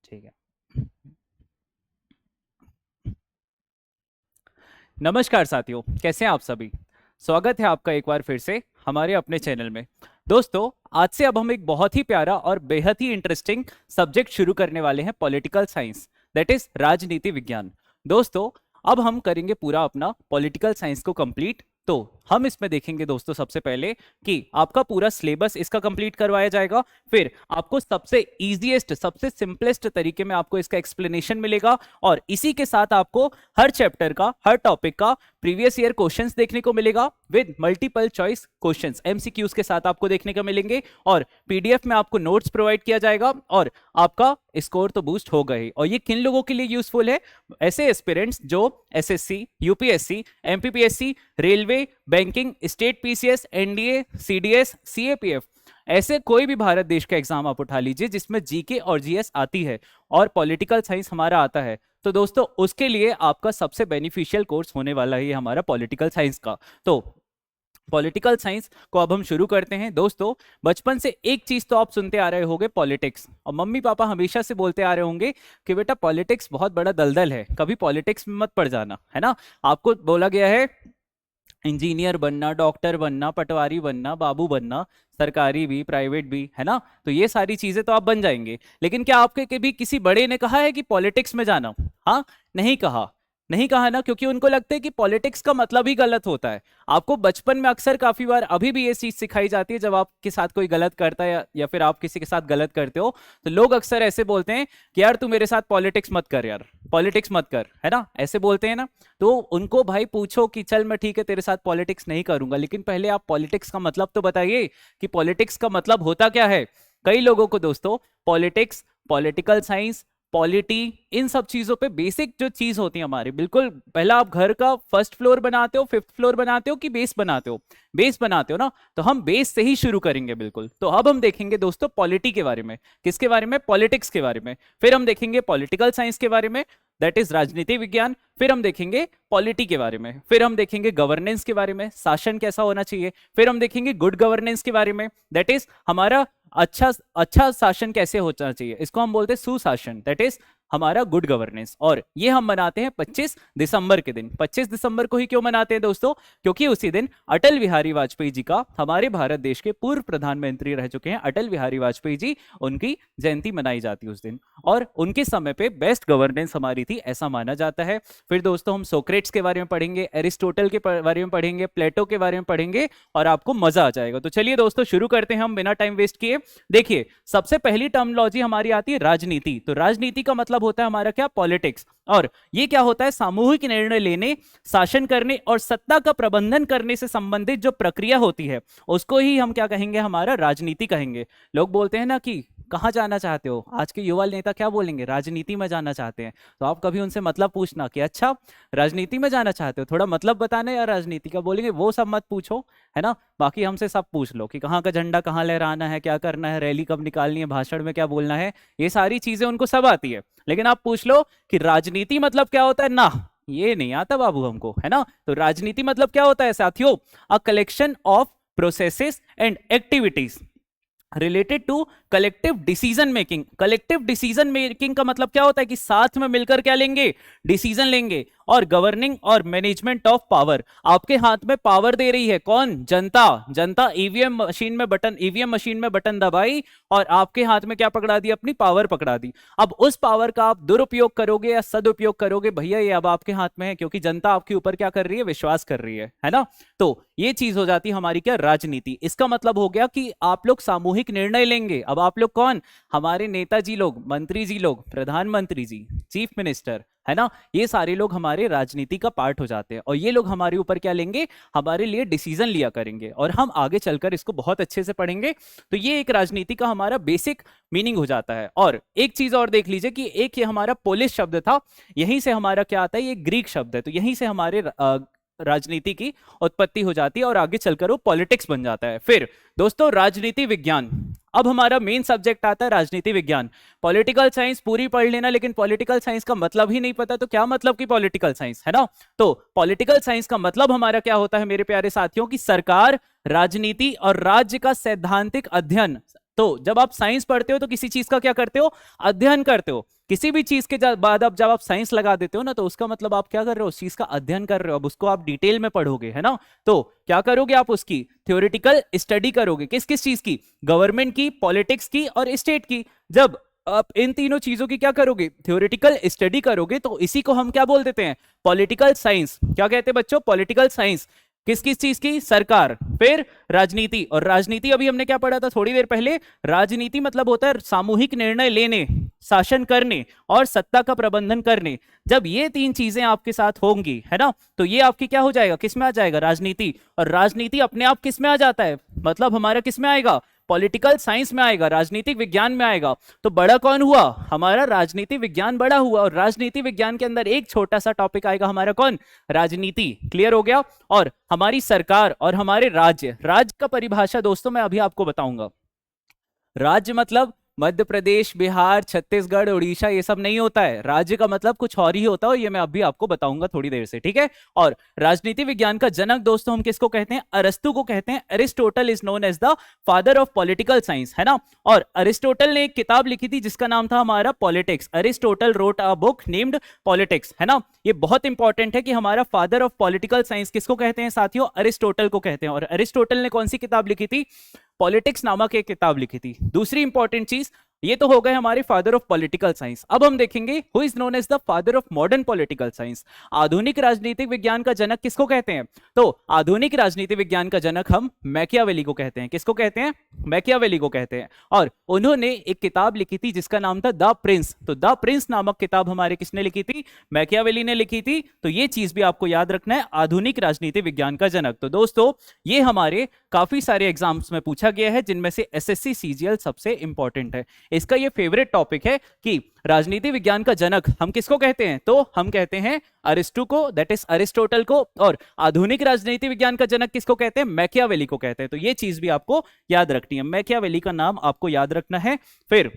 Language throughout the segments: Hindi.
ठीक है। नमस्कार साथियों, कैसे हैं आप सभी। स्वागत है आपका एक बार फिर से हमारे अपने चैनल में। दोस्तों, आज से अब हम एक बहुत ही प्यारा और बेहद ही इंटरेस्टिंग सब्जेक्ट शुरू करने वाले हैं, पॉलिटिकल साइंस, दैट इज राजनीति विज्ञान। दोस्तों, अब हम करेंगे पूरा अपना पॉलिटिकल साइंस को कंप्लीट। तो हम इसमें देखेंगे दोस्तों, सबसे पहले कि आपका पूरा सिलेबस इसका कंप्लीट करवाया जाएगा। फिर आपको सबसे इजीएस्ट, सबसे सिंपलेस्ट तरीके में आपको इसका एक्सप्लेनेशन मिलेगा, और इसी के साथ आपको हर चैप्टर का, हर टॉपिक का प्रीवियस ईयर क्वेश्चंस देखने को मिलेगा with multiple choice questions, MCQs के साथ आपको देखने को मिलेंगे, और पीडीएफ में आपको नोट्स प्रोवाइड किया जाएगा, और आपका स्कोर तो बूस्ट होगा ही। और ये किन लोगों के लिए यूजफुल है? ऐसे एस्पिरेंट्स जो SSC, UPSC, MPPSC, railway, banking, state PCS, NDA, CDS, CAPF, ऐसे कोई भी भारत देश का एग्जाम आप उठा लीजिए जिसमें जीके और जीएस आती है और पॉलिटिकल साइंस हमारा आता है, तो दोस्तों उसके लिए आपका सबसे बेनिफिशियल कोर्स होने वाला है ये हमारा पॉलिटिकल साइंस का। तो पॉलिटिकल साइंस को अब हम शुरू करते हैं। दोस्तों, बचपन से एक चीज तो आप सुनते आ रहे होंगे, पॉलिटिक्स, और मम्मी पापा हमेशा से बोलते आ रहे होंगे कि बेटा पॉलिटिक्स बहुत बड़ा दलदल है, कभी पॉलिटिक्स में मत पड़ जाना, है ना। आपको बोला गया है इंजीनियर बनना, डॉक्टर बनना, पटवारी बनना, बाबू बनना, सरकारी भी प्राइवेट भी, है ना। तो ये सारी चीजें तो आप बन जाएंगे, लेकिन क्या आपके कभी किसी बड़े ने कहा है कि पॉलिटिक्स में जाना? हाँ, नहीं कहा। नहीं कहा ना, क्योंकि उनको लगता है कि पॉलिटिक्स का मतलब ही गलत होता है। आपको बचपन में अक्सर काफी बार अभी भी ये चीज सिखाई जाती है, जब आपके साथ कोई गलत करता है या फिर आप किसी के साथ गलत करते हो, तो लोग अक्सर ऐसे बोलते हैं कि यार तू मेरे साथ पॉलिटिक्स मत कर, यार पॉलिटिक्स मत कर, है ना, ऐसे बोलते हैं ना। तो उनको भाई पूछो कि चल मैं ठीक है तेरे साथ पॉलिटिक्स नहीं करूंगा, लेकिन पहले आप पॉलिटिक्स का मतलब तो बताइए कि पॉलिटिक्स का मतलब होता क्या है। कई लोगों को दोस्तों पॉलिटिक्स, पॉलिटिकल साइंस, पॉलिटी, इन सब चीजों पे बेसिक जो चीज होती है हमारी, बिल्कुल पहला आप घर का फर्स्ट फ्लोर बनाते हो, फिफ्थ फ्लोर बनाते हो कि बेस बनाते हो? बेस बनाते हो ना, तो हम बेस से ही शुरू करेंगे बिल्कुल। तो अब हम देखेंगे दोस्तों पॉलिटी के बारे में। किसके बारे में? पॉलिटिक्स के बारे में। फिर हम देखेंगे पॉलिटिकल साइंस के बारे में, दैट इज राजनीति विज्ञान। फिर हम देखेंगे पॉलिटी के बारे में। फिर हम देखेंगे गवर्नेंस के बारे में, शासन कैसा होना चाहिए। फिर हम देखेंगे गुड गवर्नेंस के बारे में, दैट इज हमारा अच्छा अच्छा शासन कैसे होना चाहिए, इसको हम बोलते हैं सुशासन, दैट इज हमारा गुड गवर्नेंस। और ये हम मनाते हैं 25 दिसंबर के दिन। 25 दिसंबर को ही क्यों मनाते हैं दोस्तों? क्योंकि उसी दिन अटल बिहारी वाजपेयी जी का, हमारे भारत देश के पूर्व प्रधानमंत्री रह चुके हैं अटल बिहारी वाजपेयी जी, उनकी जयंती मनाई जाती है उस दिन, और उनके समय पे बेस्ट गवर्नेंस हमारी थी, ऐसा माना जाता है। फिर दोस्तों हम सोक्रेट्स के बारे में पढ़ेंगे, एरिस्टोटल के बारे में पढ़ेंगे, प्लेटो के बारे में पढ़ेंगे, और आपको मजा आ जाएगा। तो चलिए दोस्तों शुरू करते हैं हम बिना टाइम वेस्ट किए। देखिए, सबसे पहली टर्मिनोलॉजी हमारी आती है राजनीति। तो राजनीति का मतलब होता है हमारा क्या? पॉलिटिक्स। और ये क्या होता है? सामूहिक निर्णय लेने, शासन करने और सत्ता का प्रबंधन करने से संबंधित जो प्रक्रिया होती है उसको ही हम क्या कहेंगे? हमारा राजनीति कहेंगे। लोग बोलते हैं ना कि कहाँ जाना चाहते हो, आज के युवा नेता क्या बोलेंगे? राजनीति में जाना चाहते हैं। तो आप कभी उनसे मतलब पूछना कि अच्छा राजनीति में जाना चाहते हो, थोड़ा मतलब बताना यार राजनीति का, बोलेंगे वो सब मत पूछो, है ना। बाकी हमसे सब पूछ लो कि कहाँ का झंडा कहाँ लहराना है, क्या करना है, रैली कब निकालनी है, भाषण में क्या बोलना है, ये सारी चीजें उनको सब आती है। लेकिन आप पूछ लो कि राजनीति मतलब क्या होता है ना, ये नहीं आता बाबू हमको, है ना। तो राजनीति मतलब क्या होता है साथियों? A collection of processes and activities related to collective decision making. Collective decision making का मतलब क्या होता है? कि साथ में मिलकर क्या लेंगे? डिसीजन लेंगे। और गवर्निंग और मैनेजमेंट ऑफ पावर, आपके हाथ में पावर दे रही है कौन? जनता। जनता ईवीएम मशीन में बटन, ईवीएम मशीन में बटन दबाई और आपके हाथ में क्या पकड़ा दी? अपनी पावर पकड़ा दी। अब उस पावर का आप दुरुपयोग करोगे या सदुपयोग करोगे, भैया ये अब आपके हाथ में है, क्योंकि जनता आपके ऊपर क्या कर रही है? विश्वास कर रही है ना। तो ये चीज हो जाती है हमारी क्या? राजनीति। इसका मतलब हो गया कि आप लोग सामूहिक निर्णय लेंगे। अब आप लोग कौन? हमारे नेताजी लोग, मंत्री जी लोग, प्रधानमंत्री जी, चीफ मिनिस्टर, है ना, ये सारे लोग हमारे राजनीति का पार्ट हो जाते हैं, और ये लोग हमारे ऊपर क्या लेंगे? हमारे लिए डिसीजन लिया करेंगे, और हम आगे चलकर इसको बहुत अच्छे से पढ़ेंगे। तो ये एक राजनीति का हमारा बेसिक मीनिंग हो जाता है। और एक चीज और देख लीजिए कि एक ये हमारा पोलिश शब्द था, यहीं से हमारा क्या आता है? ये ग्रीक शब्द है, तो यहीं से हमारे राजनीति की उत्पत्ति हो जाती है, और आगे चलकर वो पॉलिटिक्स बन जाता है। फिर दोस्तों राजनीति विज्ञान, अब हमारा मेन सब्जेक्ट आता है राजनीति विज्ञान। पॉलिटिकल साइंस पूरी पढ़ लेना, लेकिन पॉलिटिकल साइंस का मतलब ही नहीं पता तो क्या मतलब की पॉलिटिकल साइंस, है ना। तो पॉलिटिकल साइंस का मतलब हमारा क्या होता है मेरे प्यारे साथियों? की सरकार, राजनीति और राज्य का सैद्धांतिक अध्ययन। तो जब आप साइंस पढ़ते हो तो किसी चीज का क्या करते हो? अध्ययन करते हो। किसी भी चीज के बाद अब जब आप साइंस लगा देते हो ना, तो उसका मतलब आप क्या कर रहे हो, उस चीज का अध्ययन कर रहे हो, अब उसको आप डिटेल में पढ़ोगे, है ना। तो क्या करोगे आप, उसकी थ्योरेटिकल स्टडी करोगे, किस किस चीज की, गवर्नमेंट की, पॉलिटिक्स की और स्टेट की। जब आप इन तीनों चीजों की क्या करोगे, थ्योरेटिकल स्टडी करोगे, तो इसी को हम क्या बोल देते हैं, पॉलिटिकल साइंस। क्या कहते हैं बच्चों, पॉलिटिकल साइंस। किस किस चीज की, सरकार, फिर राजनीति। और राजनीति अभी हमने क्या पढ़ा था थोड़ी देर पहले, राजनीति मतलब होता है सामूहिक निर्णय लेने, शासन करने और सत्ता का प्रबंधन करने। जब ये तीन चीजें आपके साथ होंगी, है ना, तो ये आपकी क्या हो जाएगा, किस में आ जाएगा, राजनीति। और राजनीति अपने आप किस में आ जाता है, मतलब हमारा किस में आएगा, पॉलिटिकल साइंस में आएगा, राजनीतिक विज्ञान में आएगा। तो बड़ा कौन हुआ, हमारा राजनीति विज्ञान बड़ा हुआ। और राजनीति विज्ञान के अंदर एक छोटा सा टॉपिक आएगा हमारा, कौन, राजनीति। क्लियर हो गया। और हमारी सरकार और हमारे राज्य, राज्य का परिभाषा दोस्तों मैं अभी आपको बताऊंगा। राज्य मतलब मध्य प्रदेश, बिहार, छत्तीसगढ़, उड़ीसा, ये सब नहीं होता है। राज्य का मतलब कुछ और ही होता है, और ये मैं अभी आपको बताऊंगा थोड़ी देर से, ठीक है। और राजनीति विज्ञान का जनक दोस्तों हम किसको कहते हैं, अरस्तु को कहते हैं। Aristotle is known as the father of political science, है ना। और अरिस्टोटल ने एक किताब लिखी थी जिसका नाम था हमारा politics. Aristotle wrote a book named politics, है ना। ये बहुत इंपॉर्टेंट है कि हमारा फादर ऑफ पॉलिटिकल साइंस किसको कहते हैं साथियों, अरिस्टोटल को कहते हैं। और अरिस्टोटल ने कौन सी किताब लिखी थी, पॉलिटिक्स नामक एक किताब लिखी थी। दूसरी इंपॉर्टेंट चीज, ये तो हो गए हमारे फादर ऑफ पॉलिटिकल साइंस। अब हम देखेंगे who is known as the father of modern political science. आधुनिक राजनीतिक विज्ञान का जनक किसको कहते हैं, तो आधुनिक राजनीतिक विज्ञान का जनक हम मैकियावेली को कहते हैं। किसको कहते हैं, मैकियावेली को कहते हैं। और उन्होंने एक किताब लिखी थी जिसका नाम था द प्रिंस। तो द प्रिंस नामक किताब हमारे किसने लिखी थी, मैकियावेली ने लिखी थी। तो ये चीज भी आपको याद रखना है, आधुनिक राजनीतिक विज्ञान का जनक। तो दोस्तों ये हमारे काफी सारे एग्जाम्स में पूछा गया है, जिनमें से एसएससी सीजीएल सबसे इंपॉर्टेंट है। इसका ये फेवरेट टॉपिक है कि राजनीति विज्ञान का जनक हम किसको कहते हैं, तो हम कहते हैं अरिस्टो को, दैट इज अरिस्टोटल को। और आधुनिक राजनीति विज्ञान का जनक किसको कहते हैं, मैकियावेली को कहते हैं। तो ये चीज भी आपको याद रखनी है, मैकियावेली का नाम आपको याद रखना है। फिर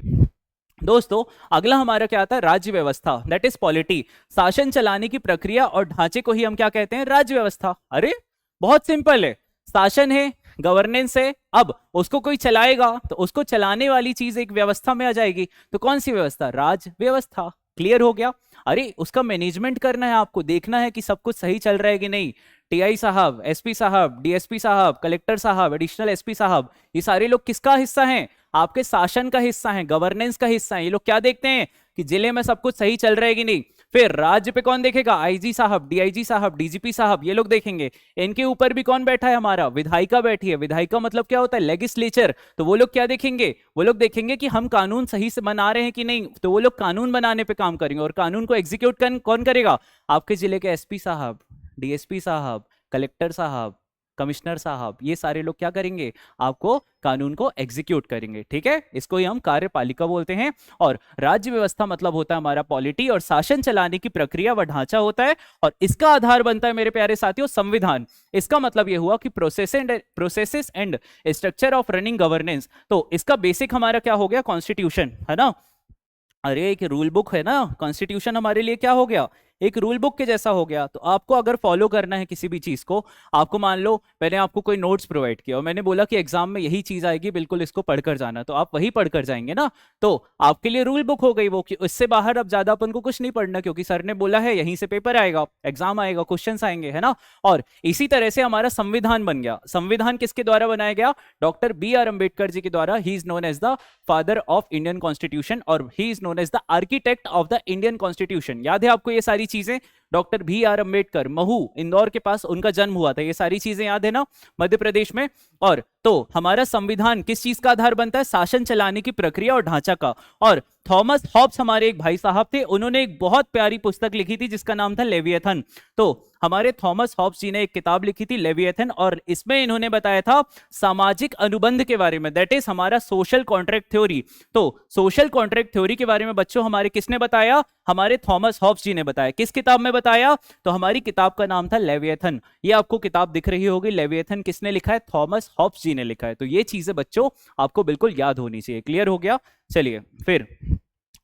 दोस्तों अगला हमारा क्या आता है, राज्य व्यवस्था, दैट इज पॉलिटी। शासन चलाने की प्रक्रिया और ढांचे को ही हम क्या कहते हैं, राज्य व्यवस्था। अरे बहुत सिंपल है, शासन है, गवर्नेंस है, अब उसको कोई चलाएगा तो उसको चलाने वाली चीज एक व्यवस्था में आ जाएगी। तो कौन सी व्यवस्था, राज्य व्यवस्था। क्लियर हो गया। अरे उसका मैनेजमेंट करना है, आपको देखना है कि सब कुछ सही चल रहा है कि नहीं। टीआई साहब, एसपी साहब, डीएसपी साहब, कलेक्टर साहब, एडिशनल एसपी साहब, ये सारे लोग किसका हिस्सा हैं, आपके शासन का हिस्सा है, गवर्नेंस का हिस्सा है। ये लोग क्या देखते हैं कि जिले में सब कुछ सही चल रहा है कि नहीं। फिर राज्य पे कौन देखेगा, आईजी साहब, डीआईजी साहब, डीजीपी साहब, ये लोग देखेंगे। इनके ऊपर भी कौन बैठा है, हमारा विधायिका बैठी है। विधायिका मतलब क्या होता है, लेजिस्लेचर। तो वो लोग क्या देखेंगे, वो लोग देखेंगे कि हम कानून सही से बना रहे हैं कि नहीं। तो वो लोग कानून बनाने पे काम करेंगे, और कानून को एग्जीक्यूट कौन करेगा, आपके जिले के एसपी साहब, डीएसपी साहब, कलेक्टर साहब, कमिश्नर साहब, ये सारे लोग क्या करेंगे, आपको कानून को एग्जीक्यूट करेंगे। ठीक है, इसको ही हम कार्यपालिका बोलते हैं। और राज्य व्यवस्था मतलब होता है हमारा पॉलिटी, और शासन चलाने की प्रक्रिया व ढांचा होता है। और इसका आधार बनता है मेरे प्यारे साथियों संविधान। इसका मतलब यह हुआ कि processes and structure of running governance. तो इसका बेसिक हमारा क्या हो गया, कॉन्स्टिट्यूशन, है ना। अरे एक रूल बुक है ना, कॉन्स्टिट्यूशन हमारे लिए क्या हो गया, एक रूल बुक के जैसा हो गया। तो आपको अगर फॉलो करना है किसी भी चीज को, आपको मान लो मैंने आपको कोई नोट्स प्रोवाइड किया और मैंने बोला कि एग्जाम में यही चीज आएगी, बिल्कुल इसको पढ़कर जाना, तो आप वही पढ़कर जाएंगे ना। तो आपके लिए रूल बुक हो गई वो, कि उससे बाहर अब ज्यादा अपन को कुछ नहीं पढ़ना, क्योंकि सर ने बोला है यहीं से पेपर आएगा, एग्जाम आएगा, क्वेश्चन आएंगे, है ना। और इसी तरह से हमारा संविधान बन गया। संविधान किसके द्वारा बनाया गया, doctor B R Ambedkar ji के द्वारा। He is known as the father of Indian constitution, और he is known as the architect of the Indian constitution. याद है आपको ये सारी चीजें, doctor B R Ambedkar, Mhow Indore के पास उनका जन्म हुआ था, ये सारी चीजें याद है ना, मध्य प्रदेश में। और तो हमारा संविधान किस चीज का आधार बनता है, शासन चलाने की प्रक्रिया और ढांचा का। और थॉमस हॉब्स हमारे एक भाई साहब थे, उन्होंने एक बहुत प्यारी पुस्तक लिखी थी जिसका नाम था लेविएथन। तो हमारे थॉमस हॉब्स जी ने एक किताब लिखी थी लेविएथन, और इसमें इन्होंने बताया था सामाजिक अनुबंध के बारे में, दैट इज हमारा सोशल कॉन्ट्रैक्ट थ्योरी। तो सोशल कॉन्ट्रैक्ट थ्योरी के बारे में बच्चों हमारे किसने बताया, हमारे थॉमस हॉब्स जी ने बताया। किस किताब में बताया, तो हमारी किताब का नाम था लेविएथन। ये आपको किताब दिख रही होगी, लेविएथन किसने लिखा है, थॉमस हॉब्स जी ने लिखा है। तो ये चीजें बच्चों आपको बिल्कुल याद होनी चाहिए। क्लियर हो गया। चलिए फिर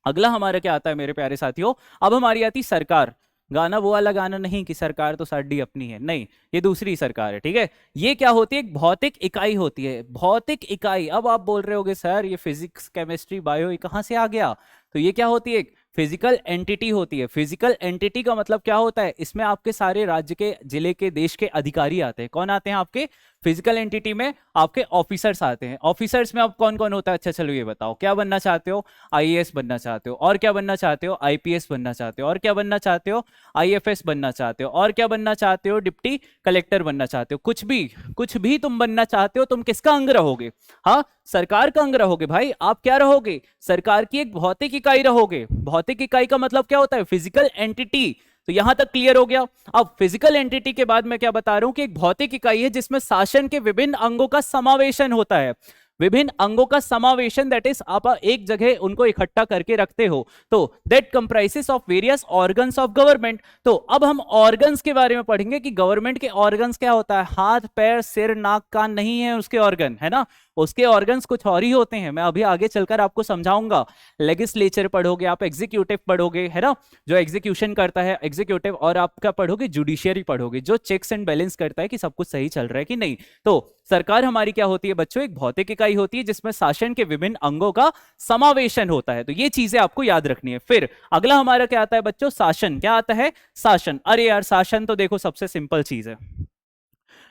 अगला हमारा क्या आता है मेरे प्यारे साथियों, अब हमारी आती सरकार। गाना वो वाला गाना नहीं कि सरकार तो साडी अपनी है, नहीं, ये दूसरी सरकार है। ठीक है, ये क्या होती है, एक भौतिक इकाई होती है, भौतिक इकाई। अब आप बोल रहे होगे सर ये फिजिक्स केमिस्ट्री बायो ये कहां से आ गया, तो ये क्या होती है, एक फिजिकल एंटिटी होती है। फिजिकल एंटिटी का मतलब क्या होता है, इसमें आपके सारे राज्य के, जिले के, देश के अधिकारी आते हैं। कौन आते हैं आपके फिजिकल एंटिटी में? आपके ऑफिसर्स आते हैं। ऑफिसर्स में अब कौन कौन होता है? अच्छा चलो ये बताओ, क्या बनना चाहते हो? आईएएस बनना चाहते हो, और क्या बनना चाहते हो? आईपीएस बनना चाहते हो, और क्या बनना चाहते हो? आईएफएस बनना चाहते हो, और क्या बनना चाहते हो? डिप्टी कलेक्टर बनना चाहते हो। कुछ भी तुम बनना चाहते हो, तुम किसका अंग रहोगे? हाँ, सरकार का अंग रहोगे भाई। आप क्या रहोगे? सरकार की एक भौतिक इकाई रहोगे। भौतिक इकाई का मतलब क्या होता है? Physical entity. तो यहां तक क्लियर हो गया। अब फिजिकल एंटिटी के बाद मैं क्या बता रहा हूं कि एक भौतिक इकाई है जिसमें शासन के विभिन्न अंगों का समावेशन होता है। विभिन्न अंगों का समावेशन, दैट इज आप एक जगह उनको इकट्ठा करके रखते हो, तो that comprises of various organs of government. तो अब हम ऑर्गन्स के बारे में पढ़ेंगे कि गवर्नमेंट के ऑर्गन्स क्या होता है। हाथ, पैर, सिर, नाक, कान नहीं है उसके ऑर्गन, है ना। उसके ऑर्गन्स कुछ और ही होते हैं। मैं अभी आगे चलकर आपको समझाऊंगा। लेजिस्लेचर पढ़ोगे आप, एग्जीक्यूटिव पढ़ोगे, है ना, जो एग्जीक्यूशन करता है एग्जीक्यूटिव, और आपका पढ़ोगे जुडिशियरी पढ़ोगे, जो चेक्स एंड बैलेंस करता है कि सब कुछ सही चल रहा है कि नहीं। तो सरकार हमारी क्या होती है बच्चों? एक भौतिक इकाई होती है जिसमें शासन के विभिन्न अंगों का समावेशन होता है। तो ये चीजें आपको याद रखनी है। फिर अगला हमारा क्या आता है बच्चों? शासन। क्या आता है? शासन। अरे यार, शासन तो देखो सबसे सिंपल चीज है।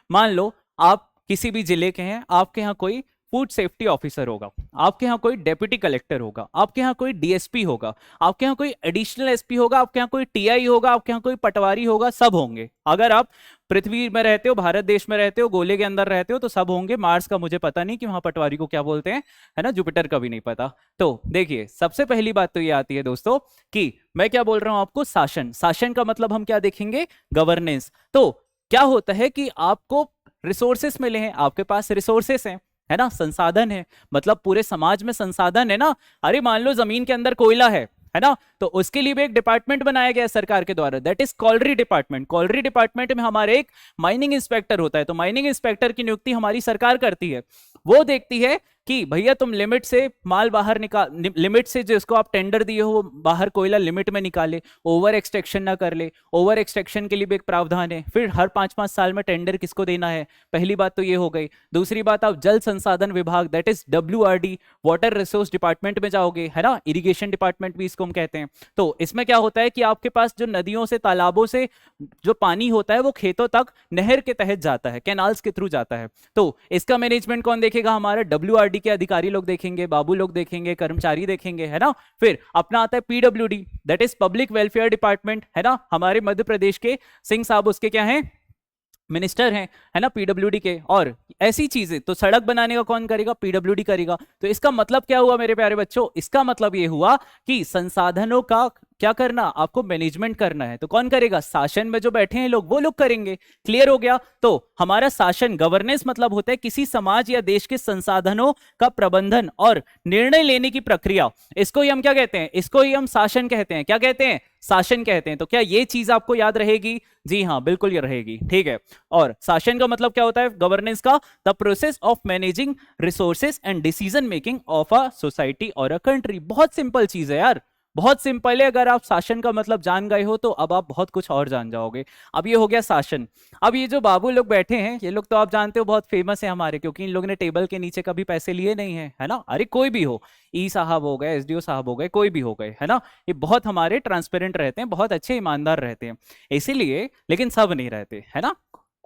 मान लो आप किसी भी जिले के हैं, आपके यहाँ कोई फूड सेफ्टी ऑफिसर होगा, आपके यहाँ कोई डेप्यूटी कलेक्टर होगा, आपके यहाँ कोई डीएसपी होगा, आपके यहाँ कोई एडिशनल एसपी होगा, आपके यहाँ कोई टीआई होगा, आपके यहाँ कोई पटवारी होगा, सब होंगे। अगर आप पृथ्वी में रहते हो, भारत देश में रहते हो, गोले के अंदर रहते हो, तो सब होंगे। मार्स का मुझे पता नहीं कि वहां पटवारी को क्या बोलते हैं, है ना, जुपिटर का भी नहीं पता। तो देखिए, सबसे पहली बात तो ये आती है दोस्तों कि मैं क्या बोल रहा हूं आपको, शासन। शासन का मतलब हम क्या देखेंगे? गवर्नेंस। तो क्या होता है कि आपको रिसोर्सेस मिले हैं, आपके पास रिसोर्सेस हैं, है ना, संसाधन है, मतलब पूरे समाज में संसाधन है ना। अरे मान लो जमीन के अंदर कोयला है ना, तो उसके लिए भी एक डिपार्टमेंट बनाया गया है सरकार के द्वारा, that is colliery department. Colliery department में हमारे एक माइनिंग इंस्पेक्टर होता है। तो माइनिंग इंस्पेक्टर की नियुक्ति हमारी सरकार करती है। वो देखती है कि भैया तुम लिमिट से माल बाहर निकाल, लिमिट से जिसको आप टेंडर दिए हो वो बाहर कोयला लिमिट में निकाले, ओवर एक्सट्रैक्शन ना कर ले। ओवर एक्सट्रैक्शन के लिए भी एक प्रावधान है। फिर हर 5-5 साल में टेंडर किसको देना है, पहली बात तो ये हो गई। दूसरी बात, आप जल संसाधन विभाग, that is WRD, water resource department में जाओगे, है ना, इरिगेशन डिपार्टमेंट भी इसको हम कहते हैं। तो इसमें क्या होता है कि आपके पास जो नदियों से, तालाबों से जो पानी होता है वो खेतों तक नहर के तहत जाता है, कैनाल्स के थ्रू जाता है। तो इसका मैनेजमेंट कौन देखेगा? हमारा WRD के अधिकारी लोग देखेंगे, बाबू लोग देखेंगे, कर्मचारी देखेंगे, है ना। फिर अपना आता है PWD, that is public welfare department, है ना। हमारे मध्य प्रदेश के सिंह साहब उसके क्या हैं? मिनिस्टर हैं, है ना, PWD के। और ऐसी चीजें, तो सड़क बनाने का कौन करेगा? PWD करेगा। तो इसका मतलब क्या हुआ मेरे प्यारे बच्चों? इसका मतलब ये हुआ कि संसाधनों का क्या करना, आपको मैनेजमेंट करना है। तो कौन करेगा? शासन में जो बैठे हैं लोग, वो लोग करेंगे। क्लियर हो गया। तो हमारा शासन, गवर्नेंस मतलब होता है किसी समाज या देश के संसाधनों का प्रबंधन और निर्णय लेने की प्रक्रिया। इसको ही हम क्या कहते हैं? इसको ही हम शासन कहते हैं। क्या कहते हैं? शासन कहते हैं। तो क्या ये चीज आपको याद रहेगी? जी हाँ, बिल्कुल ये रहेगी। ठीक है। और शासन का मतलब क्या होता है? गवर्नेंस का the process of managing resources and decision making of a society और अ कंट्री। बहुत सिंपल चीज है यार, बहुत सिंपल है। अगर आप शासन का मतलब जान गए हो तो अब आप बहुत कुछ और जान जाओगे। अब ये हो गया शासन। अब ये जो बाबू लोग बैठे हैं, ये लोग तो आप जानते हो बहुत फेमस है हमारे, क्योंकि इन लोगों ने टेबल के नीचे कभी पैसे लिए नहीं है, है ना। अरे कोई भी हो, ई साहब हो गए, SDO साहब हो गए, कोई भी हो गए, है ना। ये बहुत हमारे ट्रांसपेरेंट रहते हैं, बहुत अच्छे ईमानदार रहते हैं, इसीलिए। लेकिन सब नहीं रहते, है ना,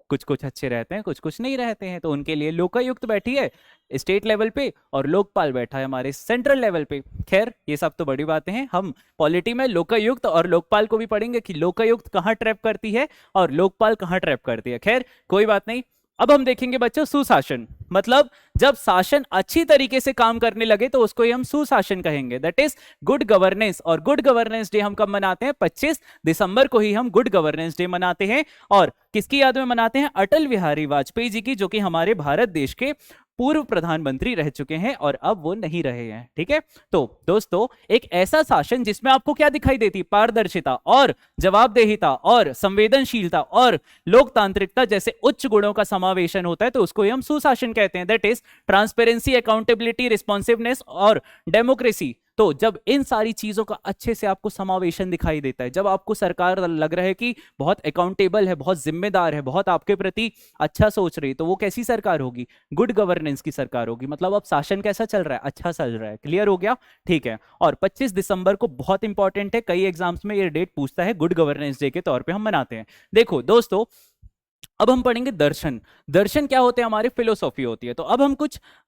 कुछ कुछ अच्छे रहते हैं, कुछ कुछ नहीं रहते हैं। तो उनके लिए लोकायुक्त बैठी है स्टेट लेवल पे, और लोकपाल बैठा है हमारे सेंट्रल लेवल पे। खैर ये सब तो बड़ी बातें हैं। हम पॉलिटी में लोकायुक्त और लोकपाल को भी पढ़ेंगे कि लोकायुक्त कहाँ ट्रैप करती है और लोकपाल कहाँ ट्रैप करती है। खैर कोई बात नहीं। अब हम देखेंगे बच्चों सुशासन। मतलब जब शासन अच्छी तरीके से काम करने लगे तो उसको ही हम सुशासन कहेंगे, दैट इज गुड गवर्नेंस। और गुड गवर्नेंस डे हम कब मनाते हैं? 25 दिसंबर को ही हम गुड गवर्नेंस डे मनाते हैं। और किसकी याद में मनाते हैं? अटल बिहारी वाजपेयी जी की, जो कि हमारे भारत देश के पूर्व प्रधानमंत्री रह चुके हैं और अब वो नहीं रहे हैं। ठीक है। तो दोस्तों, एक ऐसा शासन जिसमें आपको क्या दिखाई देती? पारदर्शिता और जवाबदेहिता और संवेदनशीलता और लोकतांत्रिकता जैसे उच्च गुणों का समावेशन होता है, तो उसको हम सुशासन कहते हैं, that is transparency, accountability, responsiveness और डेमोक्रेसी। तो जब इन सारी चीजों का अच्छे से आपको समावेशन दिखाई देता है, जब आपको सरकार लग रहा है कि बहुत अकाउंटेबल है, बहुत जिम्मेदार है, बहुत आपके प्रति अच्छा सोच रही, तो वो कैसी सरकार होगी? गुड गवर्नेंस की सरकार होगी। मतलब अब शासन कैसा चल रहा है? अच्छा चल रहा है। क्लियर हो गया? ठीक है। और 25 दिसंबर को बहुत इंपॉर्टेंट है, कई एग्जाम्स में ये डेट पूछता है, गुड गवर्नेंस डे के तौर पे हम मनाते हैं। देखो दोस्तों, अब हम पढ़ेंगे दर्शन। दर्शन क्या होते हैं? हमारी फिलोसॉफी होती है। तो अब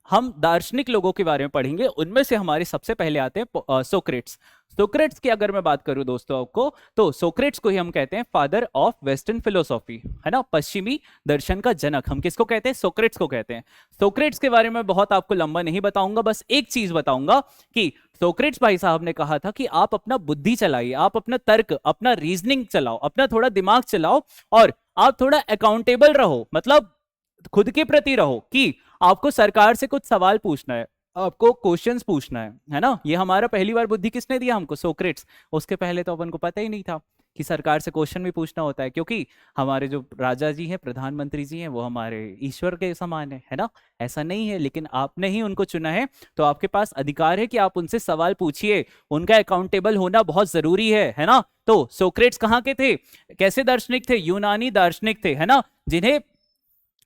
हम दार्शनिक लोगों के बारे में पढ़ेंगे। उनमें से हमारे सबसे पहले आते हैं सोक्रेट्स। सोक्रेट्स की अगर मैं बात करूं दोस्तों आपको, तो सोक्रेट्स को ही हम कहते हैं फादर ऑफ वेस्टर्न फिलोसॉफी, है ना, पश्चिमी दर्शन का जनक। हम किसको कहते हैं? सोक्रेट्स को कहते हैं। सोक्रेट्स के बारे में बहुत आपको लंबा नहीं बताऊंगा, बस एक चीज बताऊंगा कि सोक्रेट्स भाई साहब ने कहा था कि आप अपना बुद्धि चलाइए, आप अपना तर्क, अपना रीजनिंग चलाओ, अपना थोड़ा दिमाग चलाओ, और आप थोड़ा अकाउंटेबल रहो, मतलब खुद के प्रति रहो कि आपको सरकार से कुछ सवाल पूछना है, आपको क्वेश्चंस पूछना है ना। ये हमारा पहली बार बुद्धि किसने दिया हमको? सोक्रेट्स। उसके पहले तो अपन को पता ही नहीं था कि सरकार से क्वेश्चन भी पूछना होता है, क्योंकि हमारे जो राजा जी हैं, प्रधानमंत्री जी हैं, वो हमारे ईश्वर के समान है ना। ऐसा नहीं है, लेकिन आपने ही उनको चुना है, तो आपके पास अधिकार है कि आप उनसे सवाल पूछिए। उनका अकाउंटेबल होना बहुत जरूरी है ना। तो सोक्रेट्स कहाँ के थे? कैसे दार्शनिक थे? यूनानी दार्शनिक थे, है ना, जिन्हें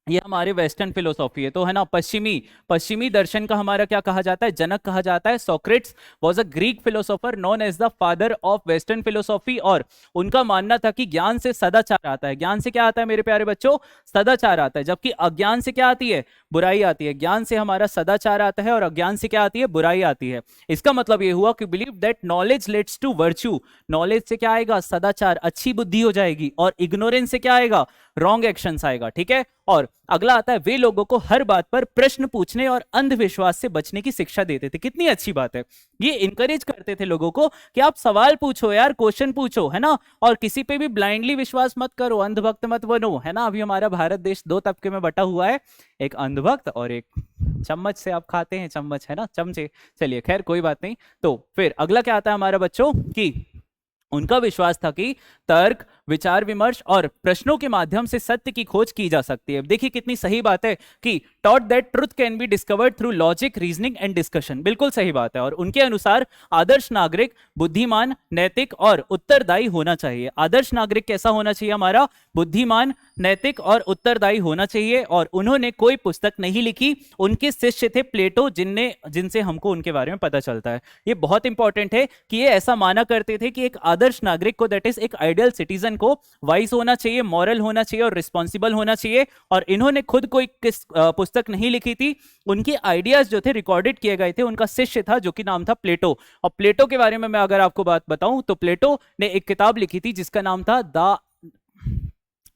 ये हमारे वेस्टर्न फिलोसॉफी है, तो है ना, पश्चिमी दर्शन का हमारा क्या कहा जाता है? जनक कहा जाता है। Socrates was a Greek philosopher known as the father of western philosophy. और उनका मानना था कि ज्ञान से सदाचार आता है। ज्ञान से क्या आता है मेरे प्यारे बच्चों? सदाचार आता है। जबकि अज्ञान से क्या आती है? बुराई आती है। ज्ञान से हमारा सदाचार आता है और अज्ञान से क्या आती है? बुराई आती है। इसका मतलब ये हुआ कि believe that knowledge leads to virtue. Knowledge से क्या आएगा? सदाचार, अच्छी बुद्धि हो जाएगी। और इग्नोरेंस से क्या आएगा? रॉन्ग एक्शंस आएगा। ठीक है। और अगला आता है, वे लोगों को हर बात पर प्रश्न पूछने और अंधविश्वास से बचने की शिक्षा देते थे। कितनी अच्छी बात है। ये इंकरेज करते थे लोगों को कि आप सवाल पूछो यार, क्वेश्चन पूछो, है ना, और किसी पे भी ब्लाइंडली विश्वास मत करो, अंधभक्त मत बनो, है ना। अभी हमारा भारत देश दो तबके में बटा हुआ है, एक अंधभक्त और एक चम्मच से आप खाते हैं, चम्मच, है ना, चमचे। चलिए खैर कोई बात नहीं। तो फिर अगला क्या आता है हमारा बच्चों कि उनका विश्वास था कि तर्क, विचार विमर्श और प्रश्नों के माध्यम से सत्य की खोज की जा सकती है। देखिए कितनी सही बात है कि taught that truth can be discovered through logic, reasoning and discussion. बिल्कुल सही बात है। और उनके अनुसार आदर्श नागरिक बुद्धिमान, नैतिक और उत्तरदायी होना चाहिए। आदर्श नागरिक कैसा होना चाहिए हमारा? बुद्धिमान, नैतिक और उत्तरदायी होना चाहिए। और उन्होंने कोई पुस्तक नहीं लिखी, उनके शिष्य थे प्लेटो, जिनसे हमको उनके बारे में पता चलता है। ये बहुत इंपॉर्टेंट है कि ये ऐसा माना करते थे कि एक आदर्श नागरिक को, दैट इज एक आइडियल सिटीजन को, वाइज होना चाहिए, मॉरल होना चाहिए और रिस्पॉन्सिबल होना चाहिए। और इन्होंने खुद कोई पुस्तक नहीं लिखी थी, उनके आइडियाज जो थे रिकॉर्डेड किए गए थे। उनका शिष्य था जो कि नाम था प्लेटो। और प्लेटो के बारे में मैं अगर आपको बात बताऊं तो प्लेटो ने एक किताब लिखी थी जिसका नाम था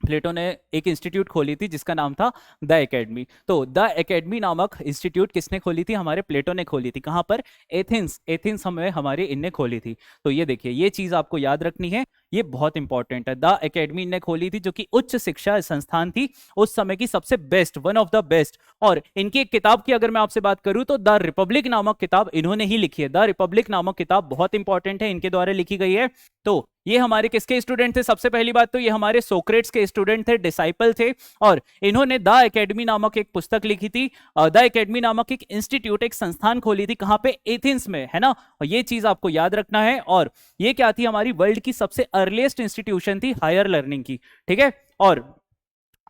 प्लेटो ने एक इंस्टीट्यूट खोली थी जिसका नाम था द एकेडमी। तो द एकेडमी नामक इंस्टीट्यूट किसने खोली थी? हमारे प्लेटो ने खोली थी। कहां पर? एथेंस हमें हमारे इनने खोली थी। तो ये देखिए, ये चीज आपको याद रखनी है, ये बहुत इंपॉर्टेंट है। द एकेडमी ने खोली थी जो कि उच्च शिक्षा संस्थान थी, उस समय की सबसे best, one of the best. और इनकी एक किताब की अगर मैं आपसे बात करूं तो द रिपब्लिक नामक किताब इन्होंने ही लिखी है। द रिपब्लिक नामक किताब बहुत इंपॉर्टेंट है, इनके द्वारा लिखी गई है। तो ये हमारे किसके स्टूडेंट थे? सबसे पहली बात तो ये हमारे सोक्रेट्स के स्टूडेंट थे, डिसाइपल थे। और इन्होंने द एकेडमी नामक एक पुस्तक लिखी थी। द एकेडमी नामक एक इंस्टीट्यूट, एक संस्थान खोली थी। कहां पे? एथेंस में, है ना। और ये चीज आपको याद रखना है। और ये क्या थी? हमारी वर्ल्ड की सबसे अर्लीस्ट इंस्टीट्यूशन थी हायर लर्निंग की। ठीक है। और